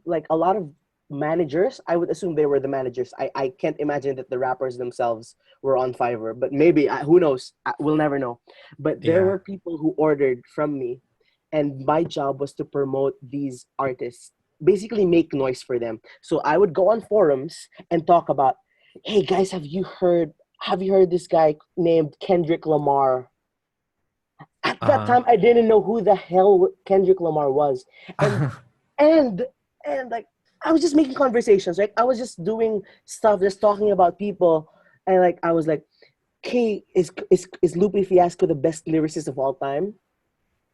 [SPEAKER 1] like a lot of managers, I would assume they were the managers. I can't imagine that the rappers themselves were on Fiverr, but maybe, who knows? We'll never know. But there
[SPEAKER 2] Yeah.
[SPEAKER 1] were people who ordered from me, and my job was to promote these artists, basically make noise for them. So I would go on forums and talk about, hey guys, have you heard this guy named Kendrick Lamar? At that
[SPEAKER 2] Uh-huh.
[SPEAKER 1] time, I didn't know who the hell Kendrick Lamar was, and and and like I was just making conversations, right? I was just doing stuff, just talking about people, and like I was like, "Okay, is Lupe Fiasco the best lyricist of all time?"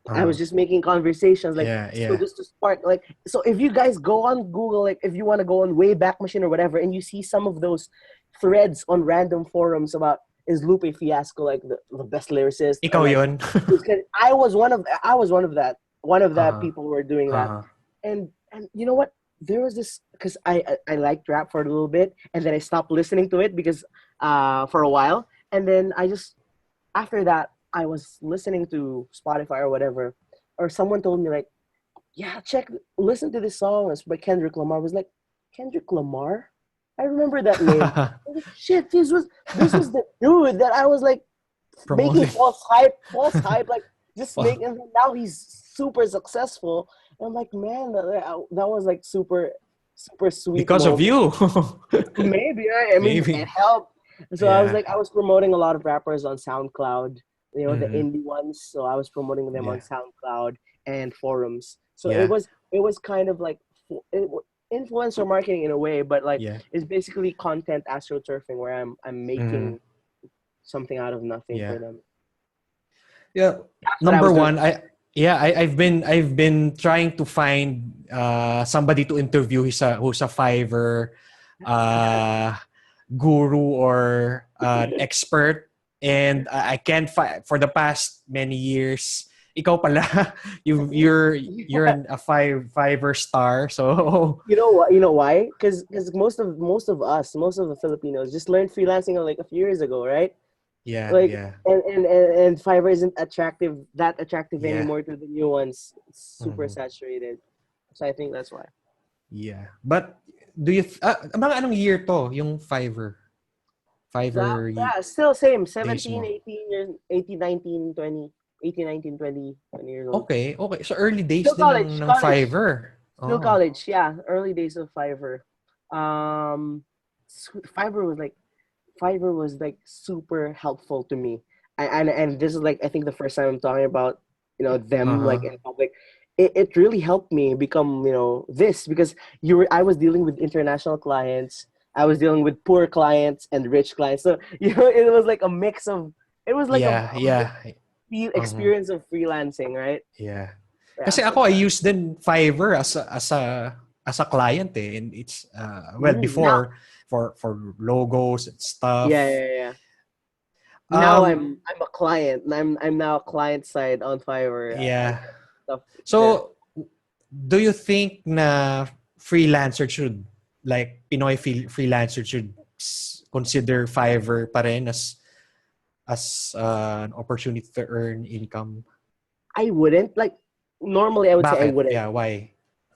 [SPEAKER 1] I was
[SPEAKER 2] Uh-huh.
[SPEAKER 1] just making conversations, like
[SPEAKER 2] Yeah,
[SPEAKER 1] so
[SPEAKER 2] yeah.
[SPEAKER 1] just to spark, like so. If you guys go on Google, like if you want to go on Wayback Machine or whatever, and you see some of those threads on random forums about is Lupe Fiasco like the best lyricist, or
[SPEAKER 2] Ikaw
[SPEAKER 1] like
[SPEAKER 2] yun?
[SPEAKER 1] I was one of that
[SPEAKER 2] Uh-huh.
[SPEAKER 1] people who were doing that.
[SPEAKER 2] Uh-huh.
[SPEAKER 1] And you know what, there was this because I liked rap for a little bit, and then I stopped listening to it because for a while, and then I just after that I was listening to Spotify or whatever, or someone told me like, yeah, listen to this song. It's by Kendrick Lamar. I was like, Kendrick Lamar? I remember that name. I was like, shit, this was the dude that I was like making
[SPEAKER 2] Promoting.
[SPEAKER 1] false hype, like just making. And now he's super successful. And I'm like, man, that was like super sweet
[SPEAKER 2] Because of
[SPEAKER 1] moment.
[SPEAKER 2] you.
[SPEAKER 1] Maybe I mean it
[SPEAKER 2] Maybe.
[SPEAKER 1] helped. So
[SPEAKER 2] Yeah.
[SPEAKER 1] I was promoting a lot of rappers on SoundCloud, the
[SPEAKER 2] Mm-hmm.
[SPEAKER 1] indie ones. So I was promoting them on
[SPEAKER 2] Yeah.
[SPEAKER 1] SoundCloud and forums. So
[SPEAKER 2] Yeah.
[SPEAKER 1] it was kind of like influencer marketing in a way, but like
[SPEAKER 2] Yeah.
[SPEAKER 1] it's basically content astroturfing where I'm
[SPEAKER 2] Mm-hmm.
[SPEAKER 1] making something out of nothing
[SPEAKER 2] Yeah.
[SPEAKER 1] for them.
[SPEAKER 2] Yeah.
[SPEAKER 1] That's what I
[SPEAKER 2] Number
[SPEAKER 1] was doing.
[SPEAKER 2] one, I've been trying to find somebody to interview who's a Fiverr uh guru or an expert, and I can't find for the past many years. Ikaw pala, you're a Fiverr star, so
[SPEAKER 1] You know what? You know why? Because most of the Filipinos just learned freelancing like a few years ago, right?
[SPEAKER 2] yeah,
[SPEAKER 1] Like
[SPEAKER 2] yeah,
[SPEAKER 1] and Fiverr isn't that attractive
[SPEAKER 2] yeah.
[SPEAKER 1] anymore to the new ones. It's super
[SPEAKER 2] Mhm.
[SPEAKER 1] saturated. So I think that's why.
[SPEAKER 2] Yeah. But do you mga anong year to yung Fiverr
[SPEAKER 1] Still same.
[SPEAKER 2] days
[SPEAKER 1] 17,
[SPEAKER 2] mo?
[SPEAKER 1] 18 years, 18, 19, 20, 18, 19, 20, 20 years old.
[SPEAKER 2] Okay, okay. So early days
[SPEAKER 1] Still
[SPEAKER 2] din
[SPEAKER 1] college,
[SPEAKER 2] ng
[SPEAKER 1] college.
[SPEAKER 2] Fiverr.
[SPEAKER 1] Still
[SPEAKER 2] Oh.
[SPEAKER 1] college, yeah. Early days of Fiverr. Um, Fiverr was like super helpful to me. And this is like I think the first time I'm talking about them like
[SPEAKER 2] Uh-huh.
[SPEAKER 1] in public. It really helped me become this because I was dealing with international clients. I was dealing with poor clients and rich clients. So it was like a mix of it was like
[SPEAKER 2] Yeah,
[SPEAKER 1] a mixed
[SPEAKER 2] yeah. Uh-huh.
[SPEAKER 1] experience of freelancing, right?
[SPEAKER 2] Yeah.
[SPEAKER 1] Yeah,
[SPEAKER 2] Kasi
[SPEAKER 1] so
[SPEAKER 2] ako I use din Fiverr as a client eh, and it's well
[SPEAKER 1] now
[SPEAKER 2] before for logos and
[SPEAKER 1] yeah,
[SPEAKER 2] stuff.
[SPEAKER 1] yeah, yeah. Now
[SPEAKER 2] Um
[SPEAKER 1] I'm a client. And I'm now client side on Fiverr. I
[SPEAKER 2] yeah.
[SPEAKER 1] get stuff there.
[SPEAKER 2] So do you think na freelancer should like Pinoy freelancer should consider Fiverr pa rin as an opportunity to earn income?
[SPEAKER 1] I wouldn't like normally I would say I
[SPEAKER 2] Bakit?
[SPEAKER 1] wouldn't.
[SPEAKER 2] Yeah, why?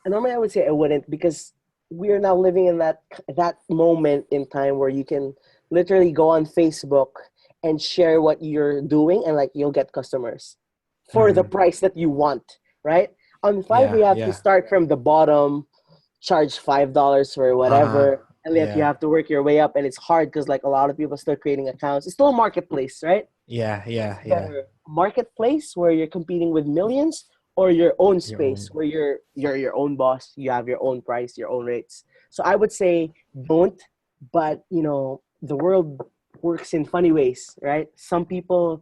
[SPEAKER 1] Normally I would say I wouldn't because we are now living in that moment in time where you can literally go on Facebook and share what you're doing and like you'll get customers for the
[SPEAKER 2] Mm-hmm.
[SPEAKER 1] price that you want, right? On Fiverr
[SPEAKER 2] Yeah,
[SPEAKER 1] you have to
[SPEAKER 2] yeah.
[SPEAKER 1] start from the bottom, charge $5 for
[SPEAKER 2] Uh-huh.
[SPEAKER 1] whatever, and yet you
[SPEAKER 2] Yeah.
[SPEAKER 1] have to work your way up and it's hard because like a lot of people start creating accounts. It's still a marketplace, right?
[SPEAKER 2] Yeah,
[SPEAKER 1] What's
[SPEAKER 2] yeah, yeah.
[SPEAKER 1] better, marketplace where you're competing with millions, or your own
[SPEAKER 2] Your
[SPEAKER 1] space
[SPEAKER 2] own.
[SPEAKER 1] where you're your own boss, you have your own price, your own rates? So I would say don't, but the world works in funny ways, right? Some people,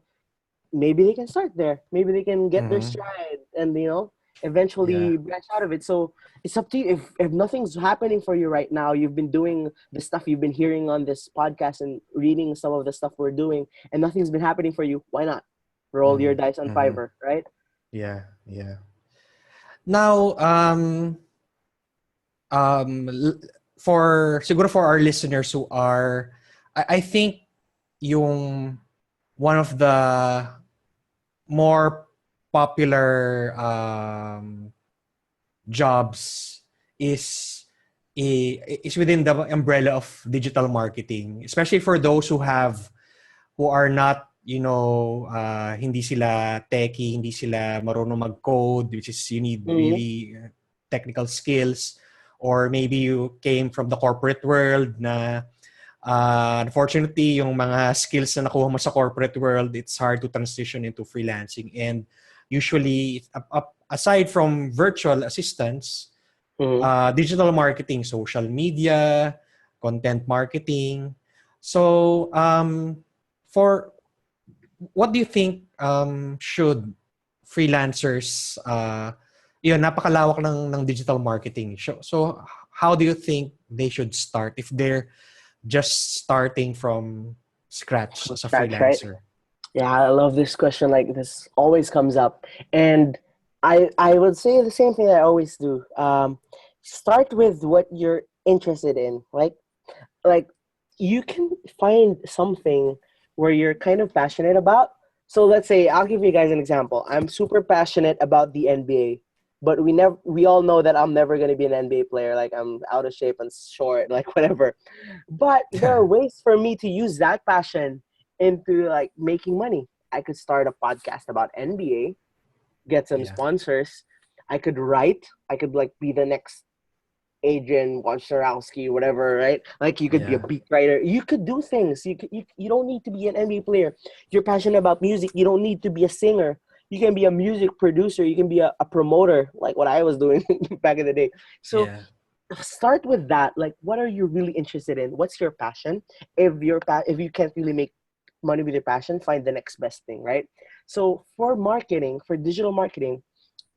[SPEAKER 1] maybe they can start there, maybe they can get their
[SPEAKER 2] Mm-hmm.
[SPEAKER 1] stride and
[SPEAKER 2] Yeah.
[SPEAKER 1] eventually branch out of it. So it's up to you. If nothing's happening for you right now, you've been doing the stuff you've been hearing on this podcast and reading some of the stuff we're doing, and nothing's been happening for you, why not roll your dice on
[SPEAKER 2] Mm-hmm. Mm-hmm.
[SPEAKER 1] Fiverr, right?
[SPEAKER 2] Yeah, yeah. Now, l- for siguro for our listeners who are, I think yung one of the more popular jobs is is within the umbrella of digital marketing, especially for those who are not hindi sila techie, hindi sila marunong mag-code, which is you need
[SPEAKER 1] Mm-hmm.
[SPEAKER 2] really technical skills, or maybe you came from the corporate world na unfortunately yung mga skills na nakuha mo sa corporate world, it's hard to transition into freelancing. And usually aside from virtual assistants,
[SPEAKER 1] Mm-hmm.
[SPEAKER 2] digital marketing, social media, content marketing. So for what do you think should freelancers yun napakalawak ng digital marketing. So how do you think they should start if they're just starting from scratch
[SPEAKER 1] From
[SPEAKER 2] as a
[SPEAKER 1] scratch, right?
[SPEAKER 2] freelancer?
[SPEAKER 1] Yeah, I love this question. Like this always comes up, and I would say the same thing I always do. Start with what you're interested in. Like you can find something where you're kind of passionate about. So let's say I'll give you guys an example. I'm super passionate about the NBA, but we all know that I'm never gonna be an NBA player. Like I'm out of shape and short, like whatever. But there are ways for me to use that passion into like making money. I could start a podcast about NBA, get some
[SPEAKER 2] Yeah.
[SPEAKER 1] sponsors. I could write. I could like be the next Adrian Wojnarowski, whatever, right? Like you could be a
[SPEAKER 2] Yeah.
[SPEAKER 1] beat writer. You could do things. You don't need to be an NBA player. You're passionate about music. You don't need to be a singer. You can be a music producer. You can be a promoter, like what I was doing back in the day. So
[SPEAKER 2] Yeah.
[SPEAKER 1] start with that. Like, what are you really interested in? What's your passion? If you can't really make money with your passion, find the next best thing, right? So for marketing, for digital marketing,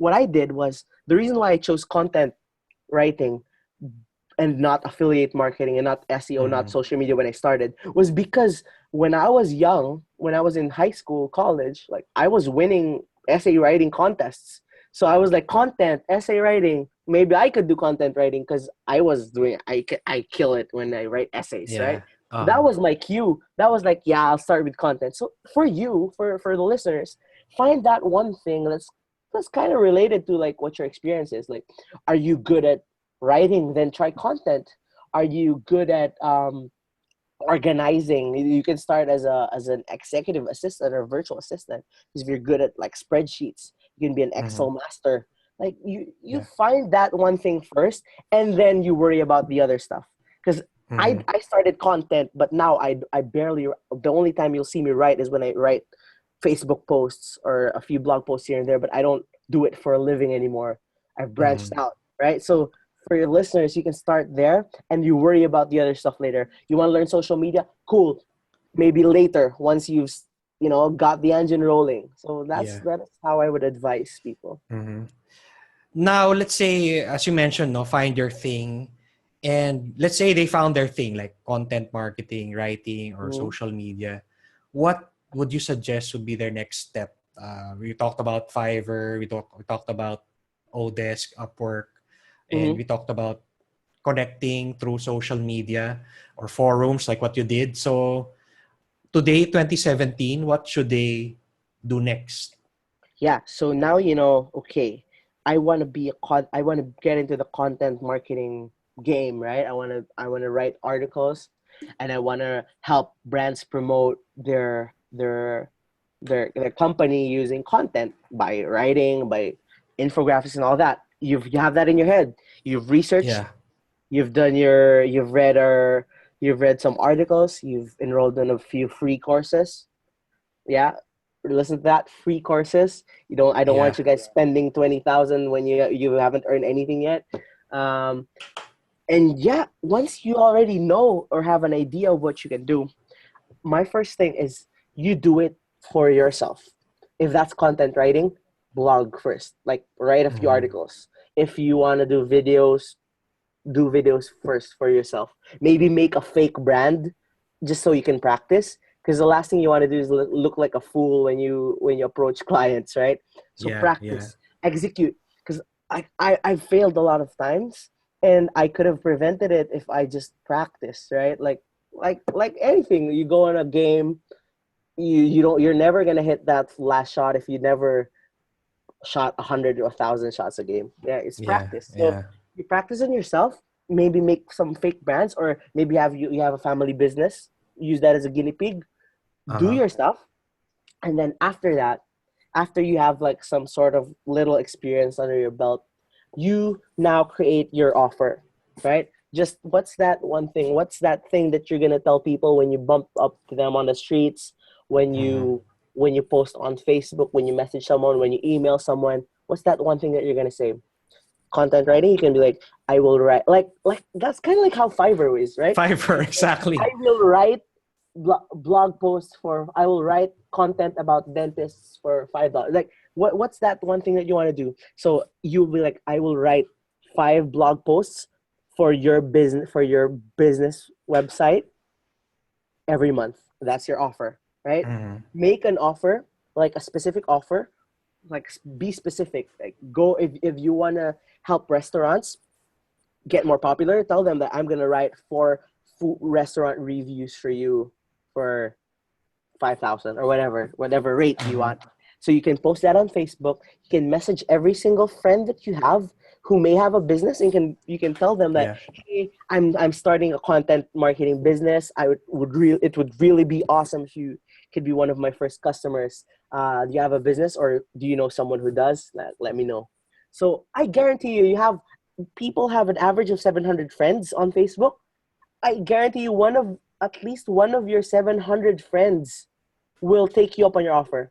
[SPEAKER 1] what I did was the reason why I chose content writing and not affiliate marketing and not SEO, not
[SPEAKER 2] Mhm.
[SPEAKER 1] social media when I started was because when I was young, when I was in high school, college, like I was winning essay writing contests. So I was like, content, essay writing. Maybe I could do content writing because I kill it when I write essays, right?
[SPEAKER 2] Yeah.
[SPEAKER 1] So that
[SPEAKER 2] Uh-huh.
[SPEAKER 1] was my cue. That was like, yeah, I'll start with content. So for you, for the listeners, find that one thing that's kind of related to like what your experience is. Like, are you good at writing? Then try content. Are you good at organizing? You can start as an executive assistant or virtual assistant. Because if you're good at like spreadsheets, you can be an
[SPEAKER 2] Mhm.
[SPEAKER 1] Excel master. Like you
[SPEAKER 2] Yeah.
[SPEAKER 1] find that one thing first, and then you worry about the other stuff. Because
[SPEAKER 2] Mhm.
[SPEAKER 1] I started content, but now I barely. The only time you'll see me write is when I write Facebook posts or a few blog posts here and there, but I don't do it for a living anymore. I've branched
[SPEAKER 2] Mhm.
[SPEAKER 1] out, right? So for your listeners, you can start there and you worry about the other stuff later. You want to learn social media? Cool. Maybe later once you've got the engine rolling. So
[SPEAKER 2] Yeah.
[SPEAKER 1] that's how I would advise people.
[SPEAKER 2] Mhm. Now, let's say, as you mentioned, no, find your thing. And let's say they found their thing, like content marketing, writing, or
[SPEAKER 1] Mm-hmm.
[SPEAKER 2] social media. What would you suggest would be their next step? We talked about Fiverr, we talked about Odesk, Upwork, and
[SPEAKER 1] Mm-hmm.
[SPEAKER 2] we talked about connecting through social media or forums like what you did. So today, 2017, what should they do next?
[SPEAKER 1] Yeah. So now okay, I want to get into the content marketing game, right? I want to write articles and I want to help brands promote their company using content by writing, by infographics and all that. You have that in your head. You've researched,
[SPEAKER 2] Yeah.
[SPEAKER 1] you've read some articles, you've enrolled in a few free courses. Yeah, listen to that, free courses. I don't
[SPEAKER 2] Yeah.
[SPEAKER 1] want you guys spending 20,000 when you haven't earned anything yet. um and yeah, once you already know or have an idea of what you can do, my first thing is you do it for yourself. If that's content writing, blog first, like write a few
[SPEAKER 2] Mhm.
[SPEAKER 1] articles. If you want to do videos first for yourself. Maybe make a fake brand just so you can practice. Because the last thing you want to do is look like a fool when you approach clients, right? So
[SPEAKER 2] Yeah. Yeah.
[SPEAKER 1] practice, execute. Because I've failed a lot of times, and I could have prevented it if I just practiced, right? Like anything, you go on a game, you're never gonna hit that last shot if you never shot 100 or 1,000 shots a game. Yeah, it's
[SPEAKER 2] Yeah.
[SPEAKER 1] practice. So
[SPEAKER 2] Yeah.
[SPEAKER 1] you practice on yourself. Maybe make some fake brands, or maybe you have a family business. Use that as a guinea pig. Do
[SPEAKER 2] Uh-huh.
[SPEAKER 1] your stuff, and then after that, after you have like some sort of little experience under your belt, you now create your offer, right? Just what's that one thing? What's that thing that you're gonna tell people when you bump up to them on the streets, when
[SPEAKER 2] Mhm.
[SPEAKER 1] you post on Facebook, when you message someone, when you email someone? What's that one thing that you're gonna say? Content writing, you can be like, I will write, like that's kind of like how Fiverr is, right?
[SPEAKER 2] Fiverr,
[SPEAKER 1] You can say, I
[SPEAKER 2] exactly.
[SPEAKER 1] will write blog posts for, I will write content about dentists for $5. Like what's that one thing that you want to do? So you'll be like, I will write 5 blog posts for your business website every month. That's your offer, right?
[SPEAKER 2] Mhm.
[SPEAKER 1] Make an offer, like a specific offer, like be specific. Like go, if you want to help restaurants get more popular, tell them that I'm gonna write 4 food restaurant reviews for you for 5,000 or whatever rate you want. So you can post that on Facebook. You can message every single friend that you have who may have a business, and you can tell them that,
[SPEAKER 2] Yeah.
[SPEAKER 1] hey, I'm starting a content marketing business. It would really be awesome if you could be one of my first customers. Do you have a business, or do you know someone who does? Let me know. So I guarantee you, people have an average of 700 friends on Facebook. I guarantee you, at least one of your 700 friends will take you up on your offer.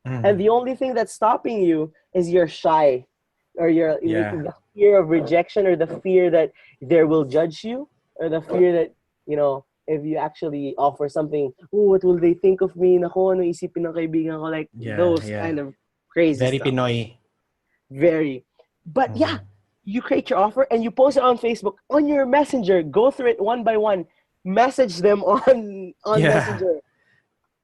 [SPEAKER 1] And
[SPEAKER 2] Mhm.
[SPEAKER 1] the only thing that's stopping you is you're shy, or
[SPEAKER 2] Yeah.
[SPEAKER 1] the fear of rejection, or the fear that they will judge you, or the fear that, if you actually offer something, oh, what will they think of me? Nako, ano isipin ng kaibigan ko? Like
[SPEAKER 2] Yeah.
[SPEAKER 1] those
[SPEAKER 2] Yeah.
[SPEAKER 1] kind of crazy
[SPEAKER 2] Very
[SPEAKER 1] stuff.
[SPEAKER 2] Pinoy.
[SPEAKER 1] Very. But yeah,
[SPEAKER 2] Mhm.
[SPEAKER 1] you create your offer and you post it on Facebook, on your Messenger. Go through it one by one. Message them on
[SPEAKER 2] Yeah.
[SPEAKER 1] Messenger.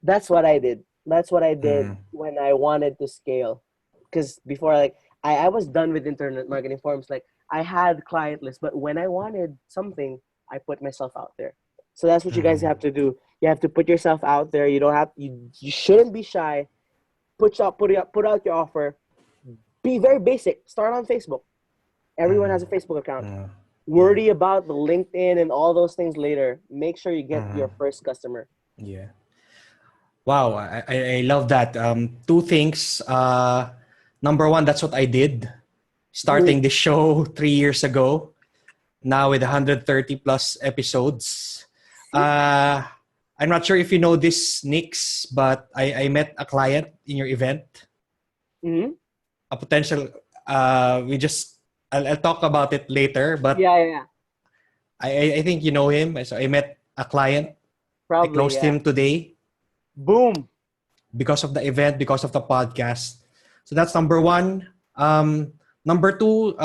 [SPEAKER 1] That's what I did. That's what I did
[SPEAKER 2] Mhm.
[SPEAKER 1] when I wanted to scale. Because before, like, I was done with internet marketing forums. Like, I had client lists, but when I wanted something, I put myself out there. So that's what you guys
[SPEAKER 2] Mhm.
[SPEAKER 1] have to do. You have to put yourself out there. You don't have you shouldn't be shy. Put out your offer. Be very basic. Start on Facebook. Everyone
[SPEAKER 2] Mhm.
[SPEAKER 1] has a Facebook account.
[SPEAKER 2] Mhm. Yeah.
[SPEAKER 1] Worry about the LinkedIn and all those things later. Make sure you get
[SPEAKER 2] Mhm.
[SPEAKER 1] your first customer.
[SPEAKER 2] Yeah. Wow, I love that. Two things. Number one, that's what I did. Starting
[SPEAKER 1] Boom.
[SPEAKER 2] the show 3 years ago. Now with 130 plus episodes. Uh, I'm not sure if you know this, Nix, but I met a client in your event.
[SPEAKER 1] Mm-hmm.
[SPEAKER 2] A potential. We just. I'll talk about it later, but
[SPEAKER 1] Yeah, yeah, yeah.
[SPEAKER 2] I think you know him. So I met a client. I
[SPEAKER 1] Probably,
[SPEAKER 2] closed
[SPEAKER 1] yeah.
[SPEAKER 2] him today
[SPEAKER 1] Boom.
[SPEAKER 2] because of the event, because of the podcast. So that's number one. Number two,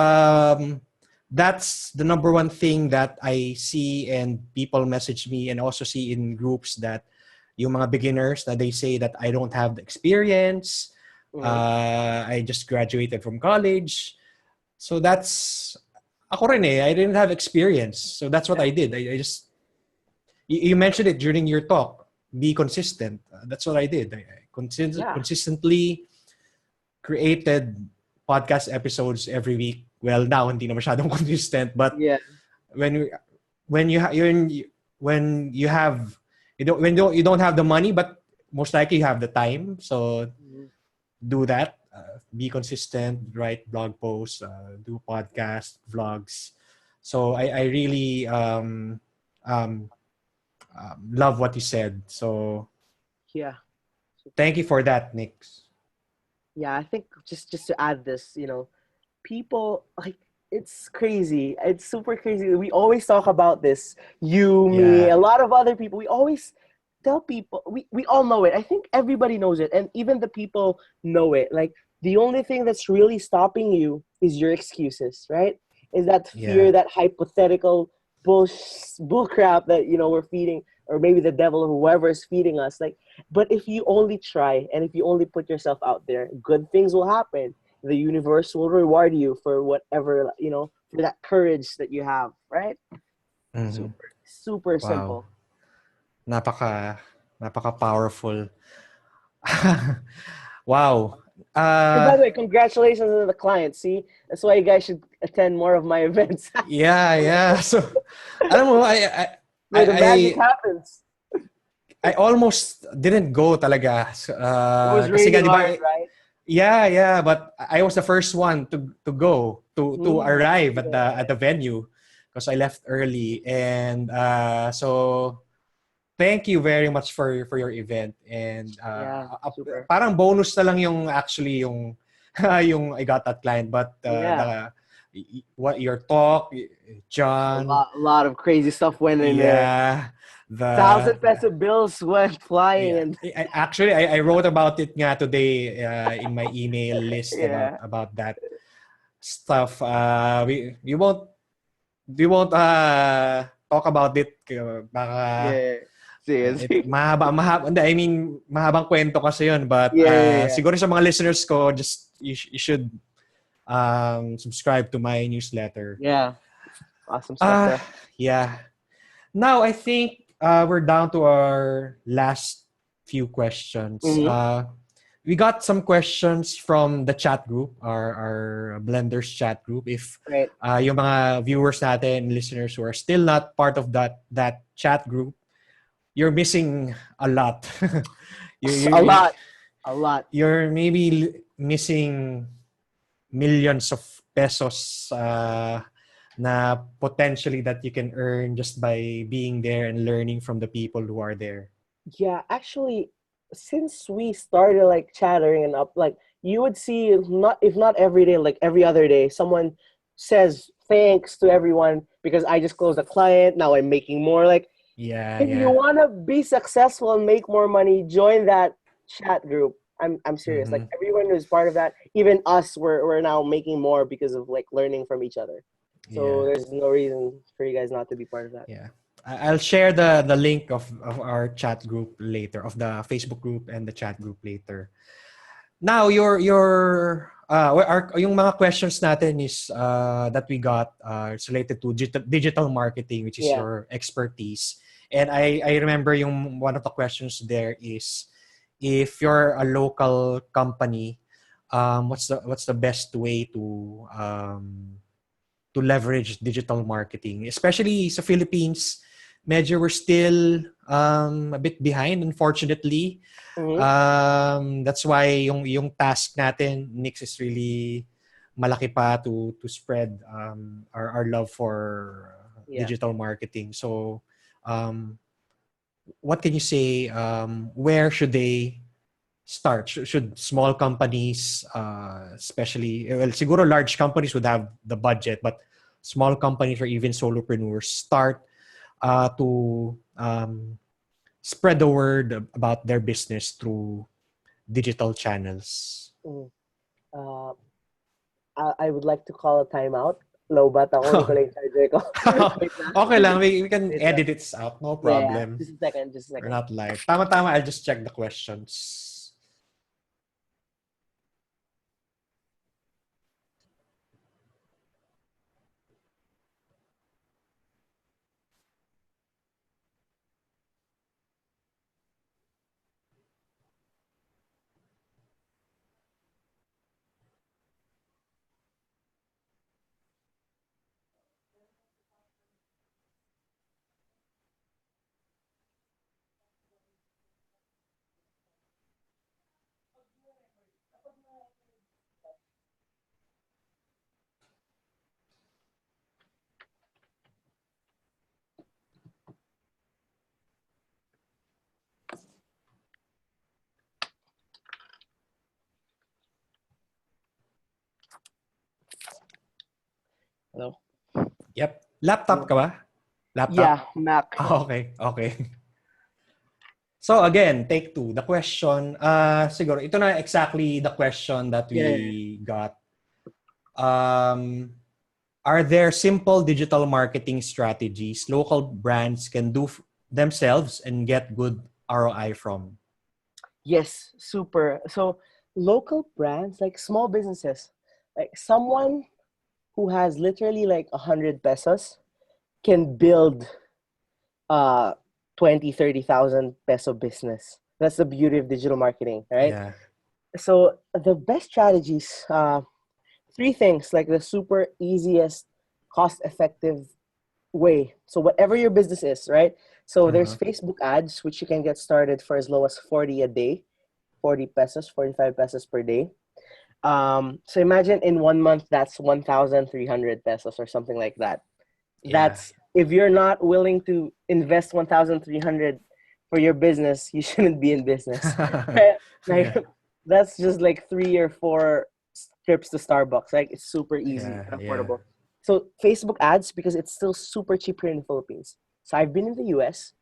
[SPEAKER 2] that's the number one thing that I see and people message me and also see in groups that yung mga beginners that they say that I don't have the experience.
[SPEAKER 1] Mm-hmm.
[SPEAKER 2] I just graduated from college. So that's ako rin eh. I didn't have experience. So that's what
[SPEAKER 1] Yeah.
[SPEAKER 2] I did. I just you mentioned it during your talk. Be consistent. That's what I did.
[SPEAKER 1] Yeah.
[SPEAKER 2] Consistently created podcast episodes every week. Well, now hindi na masyadong consistent, but
[SPEAKER 1] Yeah.
[SPEAKER 2] when you when you ha- when you have you don't have the money, but most likely you have the time. So
[SPEAKER 1] Mhm.
[SPEAKER 2] do that. Be consistent. Write blog posts. Do podcast vlogs. So I really um, love what you said. So
[SPEAKER 1] Yeah. Super.
[SPEAKER 2] thank you for that, Nick.
[SPEAKER 1] Yeah, I think just to add this, people, like, it's crazy. It's super crazy. We always talk about this. You, me,
[SPEAKER 2] Yeah,
[SPEAKER 1] a lot of other people. We always tell people, we all know it. I think everybody knows it, and even the people know it. Like, the only thing that's really stopping you is your excuses, right? Is that
[SPEAKER 2] yeah,
[SPEAKER 1] fear, that hypothetical bull crap that we're feeding, or maybe the devil or whoever is feeding us. Like, but if you only try, and if you only put yourself out there, good things will happen. The universe will reward you for whatever, for that courage that you have, right?
[SPEAKER 2] hmm.
[SPEAKER 1] Super, super
[SPEAKER 2] Wow,
[SPEAKER 1] simple.
[SPEAKER 2] napaka powerful. Wow.
[SPEAKER 1] And by the way, congratulations to the client. See, that's why you guys should attend more of my events,
[SPEAKER 2] Yeah, yeah. So, alam mo, I,
[SPEAKER 1] where the
[SPEAKER 2] I,
[SPEAKER 1] magic happens.
[SPEAKER 2] I almost didn't go talaga.
[SPEAKER 1] It was
[SPEAKER 2] Kasi nga,
[SPEAKER 1] raining
[SPEAKER 2] di ba,
[SPEAKER 1] hard, right?
[SPEAKER 2] yeah, yeah, but I was the first one to go to
[SPEAKER 1] Mm,
[SPEAKER 2] arrive
[SPEAKER 1] yeah,
[SPEAKER 2] at the venue because I left early and so thank you very much for your event and
[SPEAKER 1] yeah, super.
[SPEAKER 2] parang bonus na lang yung actually yung yung I got that client but
[SPEAKER 1] Yeah,
[SPEAKER 2] what your talk John
[SPEAKER 1] a lot of crazy stuff went in there.
[SPEAKER 2] yeah the
[SPEAKER 1] 1,000 peso bills went flying,
[SPEAKER 2] yeah
[SPEAKER 1] and
[SPEAKER 2] actually I wrote about it nga today in my email list
[SPEAKER 1] yeah,
[SPEAKER 2] about that stuff we won't talk about it baka
[SPEAKER 1] yeah. See, see.
[SPEAKER 2] mahaba hindi, I mean mahabang kwento kasi yun but
[SPEAKER 1] Yeah, yeah, yeah.
[SPEAKER 2] siguro sa mga listeners ko just you should subscribe to my newsletter.
[SPEAKER 1] Yeah, awesome stuff
[SPEAKER 2] Ah,
[SPEAKER 1] there.
[SPEAKER 2] yeah. Now I think we're down to our last few questions.
[SPEAKER 1] Mm-hmm.
[SPEAKER 2] We got some questions from the chat group, our Blenders chat group. If
[SPEAKER 1] Right.
[SPEAKER 2] yung mga viewers natin, listeners who are still not part of that chat group, you're missing a lot.
[SPEAKER 1] A lot. A lot.
[SPEAKER 2] You're maybe missing millions of pesos na potentially that you can earn just by being there and learning from the people who are there.
[SPEAKER 1] Yeah, actually, since we started like chattering and up, like you would see not if not every day, like every other day, someone says thanks to everyone because I just closed a client. Now I'm making more. Like
[SPEAKER 2] Yeah,
[SPEAKER 1] if you
[SPEAKER 2] yeah.
[SPEAKER 1] wanna be successful and make more money, join that chat group. I'm serious. Like
[SPEAKER 2] Mm-hmm.
[SPEAKER 1] everyone who's part of that, even us, we're now making more because of like learning from each other. So
[SPEAKER 2] Yeah,
[SPEAKER 1] there's no reason for you guys not to be part of that.
[SPEAKER 2] yeah. I'll share the link of our chat group later, of the Facebook group and the chat group later. Now, yung mga questions natin is that we got is related to digital marketing, which is
[SPEAKER 1] Yeah.
[SPEAKER 2] your expertise. And I remember yung one of the questions there is if you're a local company, what's the best way to leverage digital marketing, especially sa Philippines. Medyo we're still a bit behind, unfortunately.
[SPEAKER 1] Mm-hmm.
[SPEAKER 2] That's why yung task natin, Nix, is really malaki pa to spread our love for
[SPEAKER 1] Yeah.
[SPEAKER 2] digital marketing. So, what can you say? Where should they start? Should small companies, especially, well, siguro large companies would have the budget, but small companies or even solopreneurs start to spread the word about their business through digital channels?
[SPEAKER 1] Mm. Uh, I would like to call a timeout. Low bat ako, hindi ko lang yung charger ko. Wait lang.
[SPEAKER 2] Okay lang, we can
[SPEAKER 1] Wait lang.
[SPEAKER 2] edit it out, no
[SPEAKER 1] Yeah, yeah.
[SPEAKER 2] problem.
[SPEAKER 1] Just a second, just a
[SPEAKER 2] We're
[SPEAKER 1] second.
[SPEAKER 2] not live. Tama-tama, I'll just check the questions.
[SPEAKER 1] Hello?
[SPEAKER 2] Yep. Laptop ka ba?
[SPEAKER 1] Yeah,
[SPEAKER 2] Laptop?
[SPEAKER 1] Mac.
[SPEAKER 2] Okay, okay. So again, take two. The question, siguro, ito na exactly the question that
[SPEAKER 1] Yeah.
[SPEAKER 2] we got. Are there simple digital marketing strategies local brands can do themselves and get good ROI from?
[SPEAKER 1] Yes, super. So local brands, like small businesses, like someone who has literally like 100 pesos can build 20, 30,000 peso business. That's the beauty of digital marketing, right?
[SPEAKER 2] Yeah.
[SPEAKER 1] So the best strategies, three things, like the super easiest, cost effective way. So whatever your business is, right? So there's
[SPEAKER 2] Uh-huh.
[SPEAKER 1] Facebook ads, which you can get started for as low as 40 a day, 40 pesos, 45 pesos per day. So imagine in 1 month, that's 1,300 pesos or something like that.
[SPEAKER 2] Yeah.
[SPEAKER 1] That's if you're not willing to invest 1,300 for your business, you shouldn't be in business. Like
[SPEAKER 2] Yeah.
[SPEAKER 1] that's just like 3 or 4 trips to Starbucks. Like it's super easy
[SPEAKER 2] Yeah.
[SPEAKER 1] and
[SPEAKER 2] Yeah.
[SPEAKER 1] affordable. So Facebook ads, because it's still super cheap here in the Philippines. So I've been in the US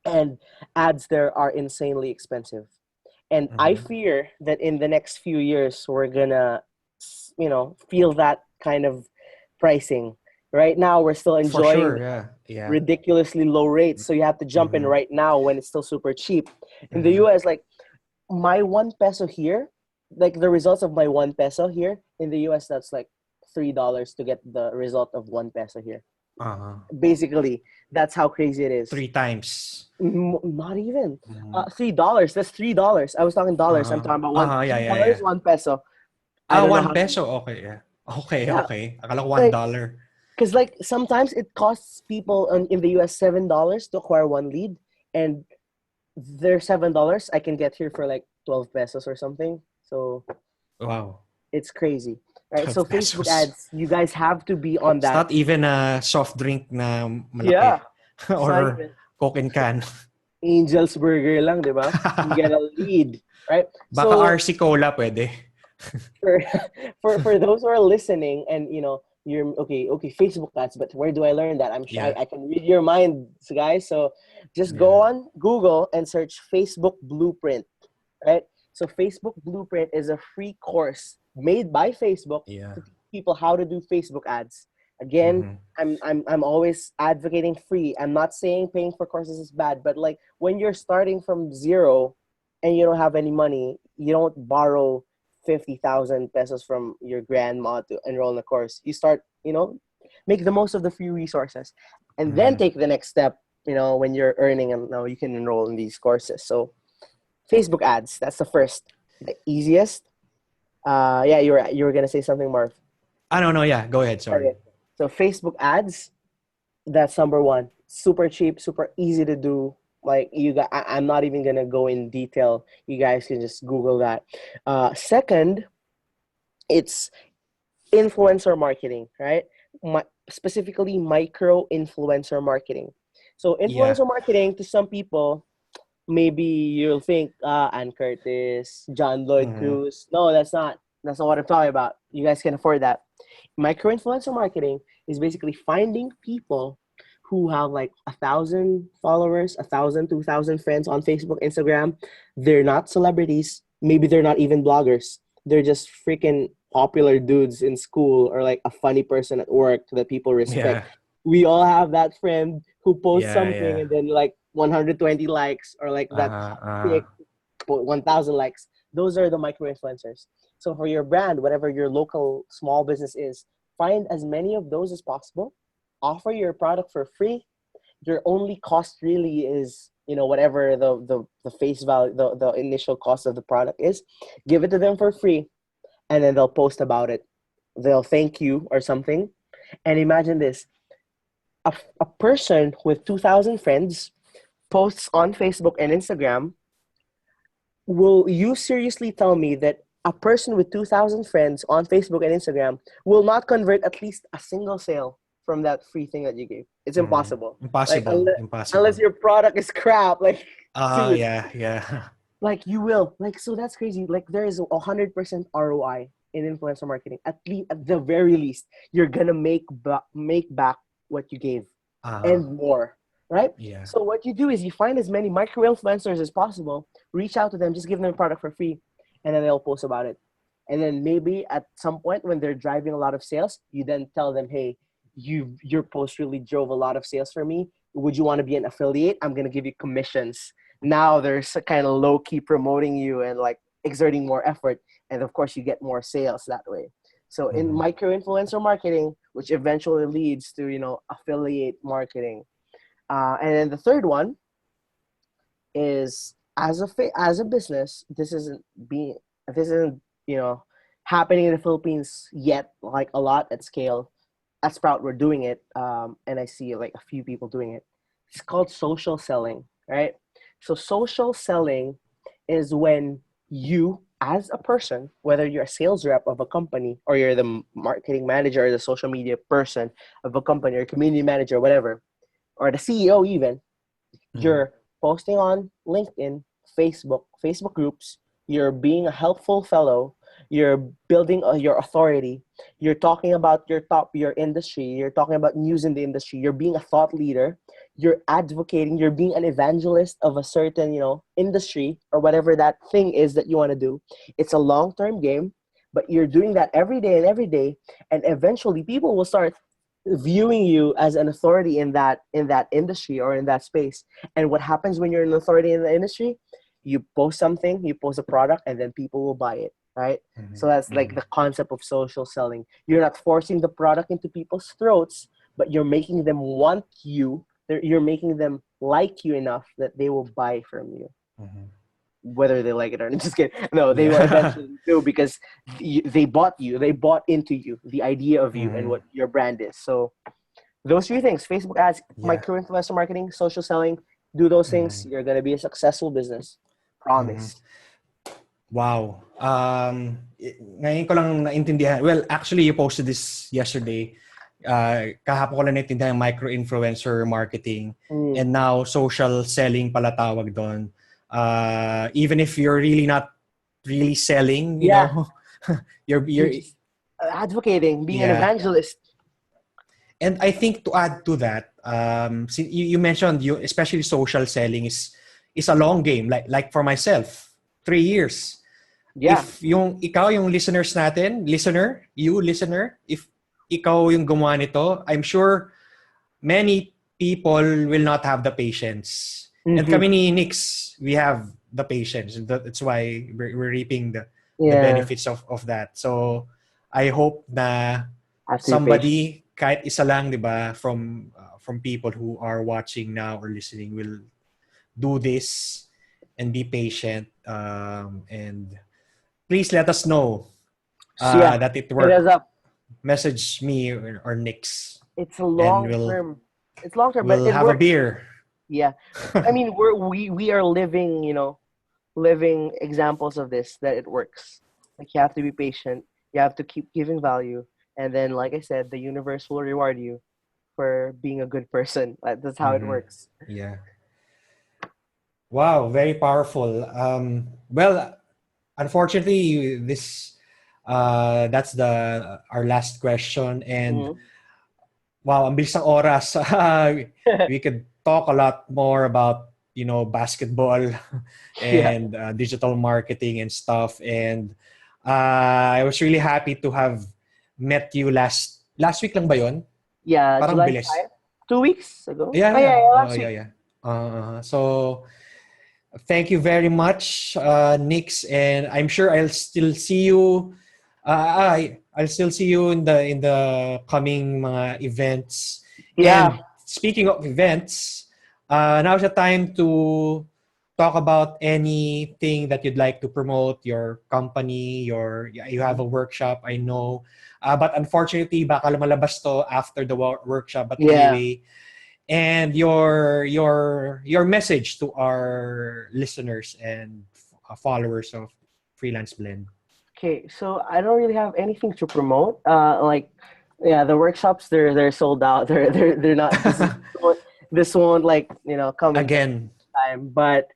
[SPEAKER 1] and ads there are insanely expensive. And I
[SPEAKER 2] Mm-hmm.
[SPEAKER 1] fear that in the next few years we're gonna, feel that kind of pricing. Right now we're still
[SPEAKER 2] For
[SPEAKER 1] enjoying
[SPEAKER 2] sure.
[SPEAKER 1] the
[SPEAKER 2] Yeah. Yeah.
[SPEAKER 1] ridiculously low rates, so you have to jump in
[SPEAKER 2] Mm-hmm.
[SPEAKER 1] right now when it's still super cheap. In the
[SPEAKER 2] Mm-hmm.
[SPEAKER 1] US, like my 1 peso here, like the results of my 1 peso here in the US, that's like $3 to get the result of 1 peso here. Basically, that's how crazy it is.
[SPEAKER 2] 3 times.
[SPEAKER 1] Not even.
[SPEAKER 2] Mm.
[SPEAKER 1] $3. That's $3. I was talking dollars. I'm talking about
[SPEAKER 2] Yeah, yeah,
[SPEAKER 1] $3,
[SPEAKER 2] yeah.
[SPEAKER 1] 1 peso. I don't know
[SPEAKER 2] One
[SPEAKER 1] how.
[SPEAKER 2] peso. Okay, yeah. Okay,
[SPEAKER 1] Yeah,
[SPEAKER 2] okay. Akala ko
[SPEAKER 1] like
[SPEAKER 2] $1.
[SPEAKER 1] because like sometimes it costs people in the US $7 to acquire one lead, and their $7 I can get here for like 12 pesos or something. So
[SPEAKER 2] Wow.
[SPEAKER 1] it's crazy, right? So
[SPEAKER 2] 12
[SPEAKER 1] Facebook
[SPEAKER 2] pesos.
[SPEAKER 1] ads, you guys have to be on
[SPEAKER 2] It's
[SPEAKER 1] that.
[SPEAKER 2] not even a soft drink na
[SPEAKER 1] Yeah,
[SPEAKER 2] malaki.
[SPEAKER 1] it's not
[SPEAKER 2] Or
[SPEAKER 1] even
[SPEAKER 2] Coke and can.
[SPEAKER 1] Angel's Burger lang, di ba? You get a lead, right?
[SPEAKER 2] Baka
[SPEAKER 1] So
[SPEAKER 2] RC Cola pwede.
[SPEAKER 1] for for those who are listening, and you're okay, Facebook ads, but where do I learn that? I'm sure
[SPEAKER 2] Yeah.
[SPEAKER 1] I can read your minds, guys. So just go
[SPEAKER 2] Yeah.
[SPEAKER 1] on Google and search Facebook Blueprint, right? So Facebook Blueprint is a free course made by Facebook
[SPEAKER 2] Yeah.
[SPEAKER 1] to teach people how to do Facebook ads. Again,
[SPEAKER 2] Mhm.
[SPEAKER 1] I'm always advocating free. I'm not saying paying for courses is bad, but like when you're starting from zero and you don't have any money, you don't borrow 50,000 pesos from your grandma to enroll in a course. You start, make the most of the free resources and then
[SPEAKER 2] Mhm.
[SPEAKER 1] take the next step, when you're earning and now you can enroll in these courses. So Facebook ads, that's the first, the easiest. Yeah, you were gonna say something, Marv.
[SPEAKER 2] No, yeah. Go ahead, sorry.
[SPEAKER 1] Okay. So Facebook ads, that's number one. Super cheap, super easy to do. Like I'm not even gonna go in detail. You guys can just Google that. Second, it's influencer marketing, right? Specifically, micro influencer marketing. So,
[SPEAKER 2] Yeah.
[SPEAKER 1] influencer marketing to some people, maybe you'll think, Ann Curtis, John Lloyd
[SPEAKER 2] Mhm.
[SPEAKER 1] Cruz. No, that's not. That's not what I'm talking about. You guys can afford that. Micro influencer marketing is basically finding people who have like 1,000 followers, 1,000, 2,000 friends on Facebook, Instagram. They're not celebrities. Maybe they're not even bloggers. They're just freaking popular dudes in school or like a funny person at work that people respect.
[SPEAKER 2] Yeah.
[SPEAKER 1] We all have that friend who posts
[SPEAKER 2] Yeah,
[SPEAKER 1] something
[SPEAKER 2] yeah.
[SPEAKER 1] and then like 120 likes or like that
[SPEAKER 2] Uh,
[SPEAKER 1] pic, 1,000 likes. Those are the micro influencers. So for your brand, whatever your local small business is, find as many of those as possible. Offer your product for free. Your only cost really is, whatever the face value, the initial cost of the product is. Give it to them for free, and then they'll post about it. They'll thank you or something. And imagine this: a person with 2,000 friends posts on Facebook and Instagram. Will you seriously tell me that a person with 2,000 friends on Facebook and Instagram will not convert at least a single sale from that free thing that you gave? It's impossible. Like,
[SPEAKER 2] Impossible.
[SPEAKER 1] unless
[SPEAKER 2] Impossible.
[SPEAKER 1] your product is crap, like, dude,
[SPEAKER 2] Yeah, yeah.
[SPEAKER 1] like you will. Like, so that's crazy. Like, there is 100% ROI in influencer marketing. At least, at the very least, you're gonna make back what you gave
[SPEAKER 2] Uh,
[SPEAKER 1] and more, right?
[SPEAKER 2] yeah.
[SPEAKER 1] So what you do is you find as many micro influencers as possible, reach out to them, just give them a product for free, and then they'll post about it. And then maybe at some point when they're driving a lot of sales, you then tell them, hey, your post really drove a lot of sales for me. Would you want to be an affiliate? I'm gonna give you commissions. Now there's a kind of low key promoting you and like exerting more effort, and of course you get more sales that way. So in
[SPEAKER 2] Mhm.
[SPEAKER 1] micro influencer marketing, which eventually leads to affiliate marketing, and then the third one is as a business. This isn't happening in the Philippines yet, like a lot at scale. At Sprout, we're doing it, and I see like a few people doing it. It's called social selling, right? So social selling is when you, as a person, whether you're a sales rep of a company or you're the marketing manager or the social media person of a company or community manager, whatever, or the CEO even,
[SPEAKER 2] Mhm.
[SPEAKER 1] you're posting on LinkedIn, Facebook groups, you're being a helpful fellow, you're building your authority, you're talking about your industry, you're talking about news in the industry, you're being a thought leader, you're advocating, you're being an evangelist of a certain, industry or whatever that thing is that you want to do. It's a long-term game, but you're doing that every day, and eventually people will start viewing you as an authority in that industry or in that space. And what happens when you're an authority in the industry? You post something, you post a product, and then people will buy it, right? So
[SPEAKER 2] Mhm.
[SPEAKER 1] that's like
[SPEAKER 2] Mhm.
[SPEAKER 1] the concept of social selling. You're not forcing the product into people's throats, but you're making them want you. You're making them like you enough that they will buy from you, whether they like it or not. Just kidding. No, they will
[SPEAKER 2] Yeah.
[SPEAKER 1] eventually do because they bought you. They bought into you, the idea of you and
[SPEAKER 2] Mhm.
[SPEAKER 1] what your brand is. So those three things: Facebook ads,
[SPEAKER 2] Yeah.
[SPEAKER 1] micro-influencer marketing, social selling. Do those things,
[SPEAKER 2] Mhm.
[SPEAKER 1] you're gonna be a successful business.
[SPEAKER 2] Mhm.
[SPEAKER 1] Promise.
[SPEAKER 2] Wow. Ngayon ko lang naintindihan. Well, actually, you posted this yesterday. Kahapon ko lang naintindihan yung micro-influencer marketing.
[SPEAKER 1] Mm.
[SPEAKER 2] And now, social selling pala tawag doon. Even if you're really not really selling, you
[SPEAKER 1] Yeah,
[SPEAKER 2] know,
[SPEAKER 1] you're
[SPEAKER 2] you're
[SPEAKER 1] just advocating, being an
[SPEAKER 2] yeah.
[SPEAKER 1] evangelist.
[SPEAKER 2] And I think to add to that, you mentioned you especially social selling is a long game. Like for myself, 3 years.
[SPEAKER 1] Yeah.
[SPEAKER 2] If ikaw yung listeners natin, listener, if ikaw yung gumawa nito, I'm sure many people will not have the patience. And
[SPEAKER 1] Mm-hmm.
[SPEAKER 2] kami ni Nix, we have the patience. That's why we're reaping the
[SPEAKER 1] Yeah.
[SPEAKER 2] benefits of that. So I hope na
[SPEAKER 1] Have to be patient.
[SPEAKER 2] somebody, kahit isa lang, di ba, from people who are watching now or listening will do this and be patient. And please let us know
[SPEAKER 1] So yeah,
[SPEAKER 2] that it
[SPEAKER 1] hit us
[SPEAKER 2] worked.
[SPEAKER 1] up.
[SPEAKER 2] Message me or Nix,
[SPEAKER 1] It's a
[SPEAKER 2] and
[SPEAKER 1] long
[SPEAKER 2] we'll
[SPEAKER 1] term. It's long term, but
[SPEAKER 2] we'll
[SPEAKER 1] it
[SPEAKER 2] have a
[SPEAKER 1] works.
[SPEAKER 2] beer.
[SPEAKER 1] Yeah. I mean, we are living, living examples of this that it works. Like you have to be patient. You have to keep giving value, and then, like I said, the universe will reward you for being a good person. That's how it
[SPEAKER 2] Mm-hmm.
[SPEAKER 1] works.
[SPEAKER 2] Yeah. Wow, very powerful. Well, unfortunately, this that's the our last question, and
[SPEAKER 1] Mm-hmm.
[SPEAKER 2] wow, ang bilis ng oras. We could talk a lot more about, basketball
[SPEAKER 1] Yeah.
[SPEAKER 2] and digital marketing and stuff. And I was really happy to have met you last week lang ba yon?
[SPEAKER 1] Yeah.
[SPEAKER 2] Parang
[SPEAKER 1] July
[SPEAKER 2] bilis.
[SPEAKER 1] 5, 2 weeks ago.
[SPEAKER 2] Yeah,
[SPEAKER 1] Oh yeah,
[SPEAKER 2] yeah.
[SPEAKER 1] yeah,
[SPEAKER 2] Oh,
[SPEAKER 1] last
[SPEAKER 2] yeah,
[SPEAKER 1] week.
[SPEAKER 2] yeah. So thank you very much, Nix, and I'm sure I'll still see you. I'll still see you in the coming mga events.
[SPEAKER 1] Yeah.
[SPEAKER 2] And speaking of events, now's the time to talk about anything that you'd like to promote, your company, you have a workshop, I know. But unfortunately, baka lumalabas to after the workshop. But
[SPEAKER 1] Yeah.
[SPEAKER 2] anyway, and your message to our listeners and followers of Freelance Blend.
[SPEAKER 1] Okay, so I don't really have anything to promote. Yeah, the workshops they're sold out. They're not. This won't like come in
[SPEAKER 2] Again.
[SPEAKER 1] time. But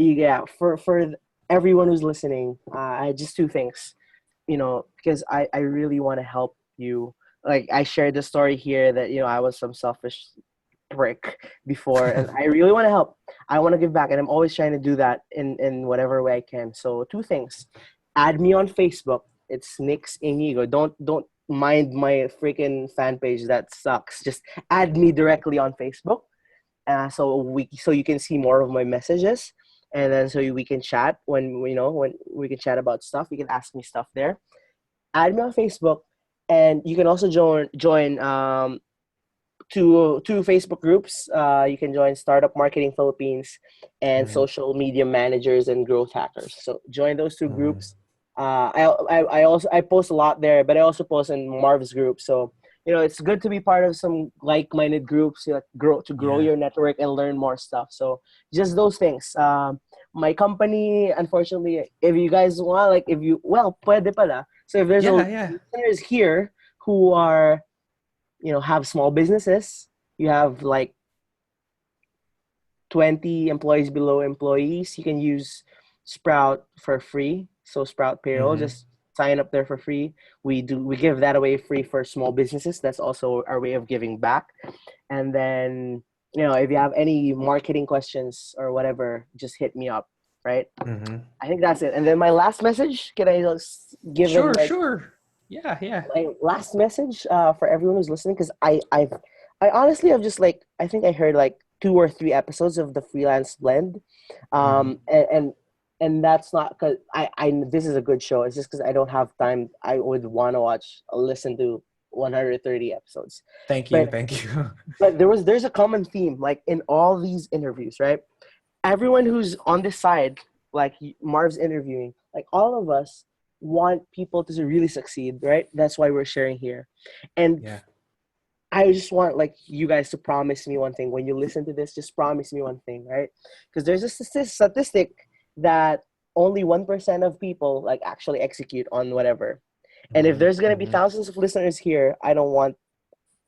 [SPEAKER 1] yeah, for everyone who's listening, I just two things. Because I really want to help you. Like I shared the story here that I was some selfish prick before, and I really want to help. I want to give back, and I'm always trying to do that in whatever way I can. So two things: add me on Facebook. It's Nix Inigo. Don't mind my freaking fan page that sucks. Just add me directly on Facebook, so you can see more of my messages, and then we can chat when we can chat about stuff. You can ask me stuff there. Add me on Facebook, and you can also join two Facebook groups. You can join Startup Marketing Philippines and
[SPEAKER 2] Mhm,
[SPEAKER 1] Social Media Managers and Growth Hackers. So join those two
[SPEAKER 2] mhm,
[SPEAKER 1] groups. I post a lot there, but I also post in Marv's group. So it's good to be part of some like-minded groups, grow
[SPEAKER 2] yeah.
[SPEAKER 1] your network and learn more stuff. So just those things. My company, unfortunately, if you guys want, like, if you pwede pala. So if there's a
[SPEAKER 2] Yeah, yeah.
[SPEAKER 1] listeners here who are have small businesses, you have like 20 employees below employees, you can use Sprout for free. So Sprout Payroll,
[SPEAKER 2] Mhm,
[SPEAKER 1] just sign up there for free. We give that away free for small businesses. That's also our way of giving back. And then if you have any marketing questions or whatever, just hit me up, right?
[SPEAKER 2] mhm.
[SPEAKER 1] I think that's it. And then my last message, can I just give it
[SPEAKER 2] Sure,
[SPEAKER 1] like
[SPEAKER 2] sure. Yeah, yeah.
[SPEAKER 1] my last message for everyone who's listening? Because I honestly have just like, I think I heard like 2 or 3 episodes of the Freelance Blend,
[SPEAKER 2] Mhm,
[SPEAKER 1] and that's not because I this is a good show. It's just because I don't have time. I would want to listen to 130 episodes.
[SPEAKER 2] Thank you.
[SPEAKER 1] But
[SPEAKER 2] Thank you.
[SPEAKER 1] but there's a common theme, like in all these interviews, right? Everyone who's on this side, like Marv's interviewing, like all of us want people to really succeed, right? That's why we're sharing here. And
[SPEAKER 2] Yeah.
[SPEAKER 1] I just want like you guys to promise me one thing. When you listen to this, just promise me one thing, right? Because there's a statistic that only 1% of people like actually execute on whatever. And if there's gonna be
[SPEAKER 2] Mm-hmm.
[SPEAKER 1] thousands of listeners here, I don't want.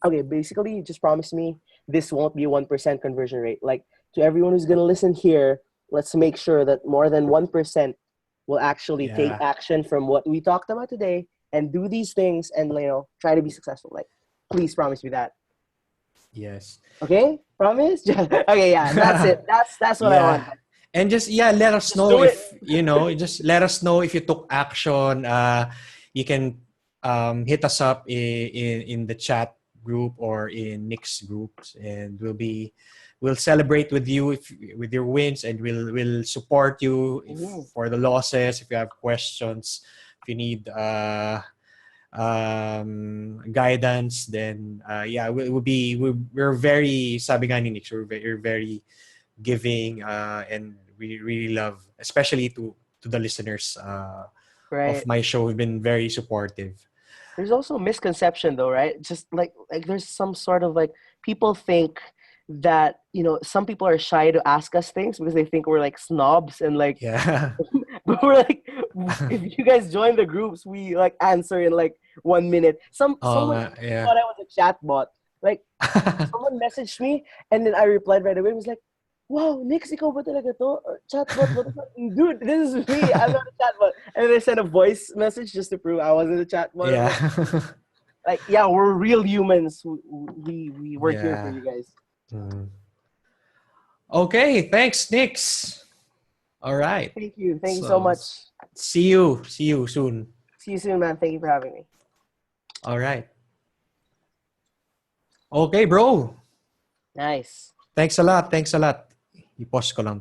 [SPEAKER 1] Okay, basically, just promise me this won't be 1% conversion rate. Like to everyone who's gonna listen here, let's make sure that more than 1% will actually take
[SPEAKER 2] Yeah.
[SPEAKER 1] action from what we talked about today and do these things and try to be successful. Like, please promise me that.
[SPEAKER 2] Yes.
[SPEAKER 1] Okay, promise. Okay, yeah, that's it. That's what I want.
[SPEAKER 2] Yeah. And just let us
[SPEAKER 1] Just
[SPEAKER 2] know
[SPEAKER 1] do it.
[SPEAKER 2] if just let us know if you took action. You can hit us up in the chat group or in Nick's groups, and we'll celebrate with you with your wins, and we'll support you
[SPEAKER 1] Mhm.
[SPEAKER 2] for the losses. If you have questions, if you need guidance, then we're very, sabi nga ni Nick, we're very giving, and we really love, especially to the listeners of
[SPEAKER 1] Right.
[SPEAKER 2] my show, who've been very supportive.
[SPEAKER 1] There's also a misconception though, right? Just like there's some sort of like people think that some people are shy to ask us things because they think we're like snobs and like
[SPEAKER 2] Yeah.
[SPEAKER 1] but we're like if you guys join the groups we like answer in like 1 minute. Someone
[SPEAKER 2] Yeah.
[SPEAKER 1] thought I was a chatbot. Like someone messaged me and then I replied right away. It was like, wow, Nix, ikaw ba talaga to? Or chatbot ba to? Dude, this is me. I'm not a chatbot. And then I sent a voice message just to prove I wasn't a chatbot. I'm
[SPEAKER 2] Yeah.
[SPEAKER 1] like, yeah, we're real humans. We're here for
[SPEAKER 2] Yeah.
[SPEAKER 1] you guys.
[SPEAKER 2] Mm. Okay, thanks, Nix. All right.
[SPEAKER 1] Thank you. Thank you so
[SPEAKER 2] So
[SPEAKER 1] much.
[SPEAKER 2] see you soon.
[SPEAKER 1] See you soon, man. Thank you for having me.
[SPEAKER 2] All right. Okay, bro.
[SPEAKER 1] Nice.
[SPEAKER 2] Thanks a lot. Thanks a lot. I-pause ko lang.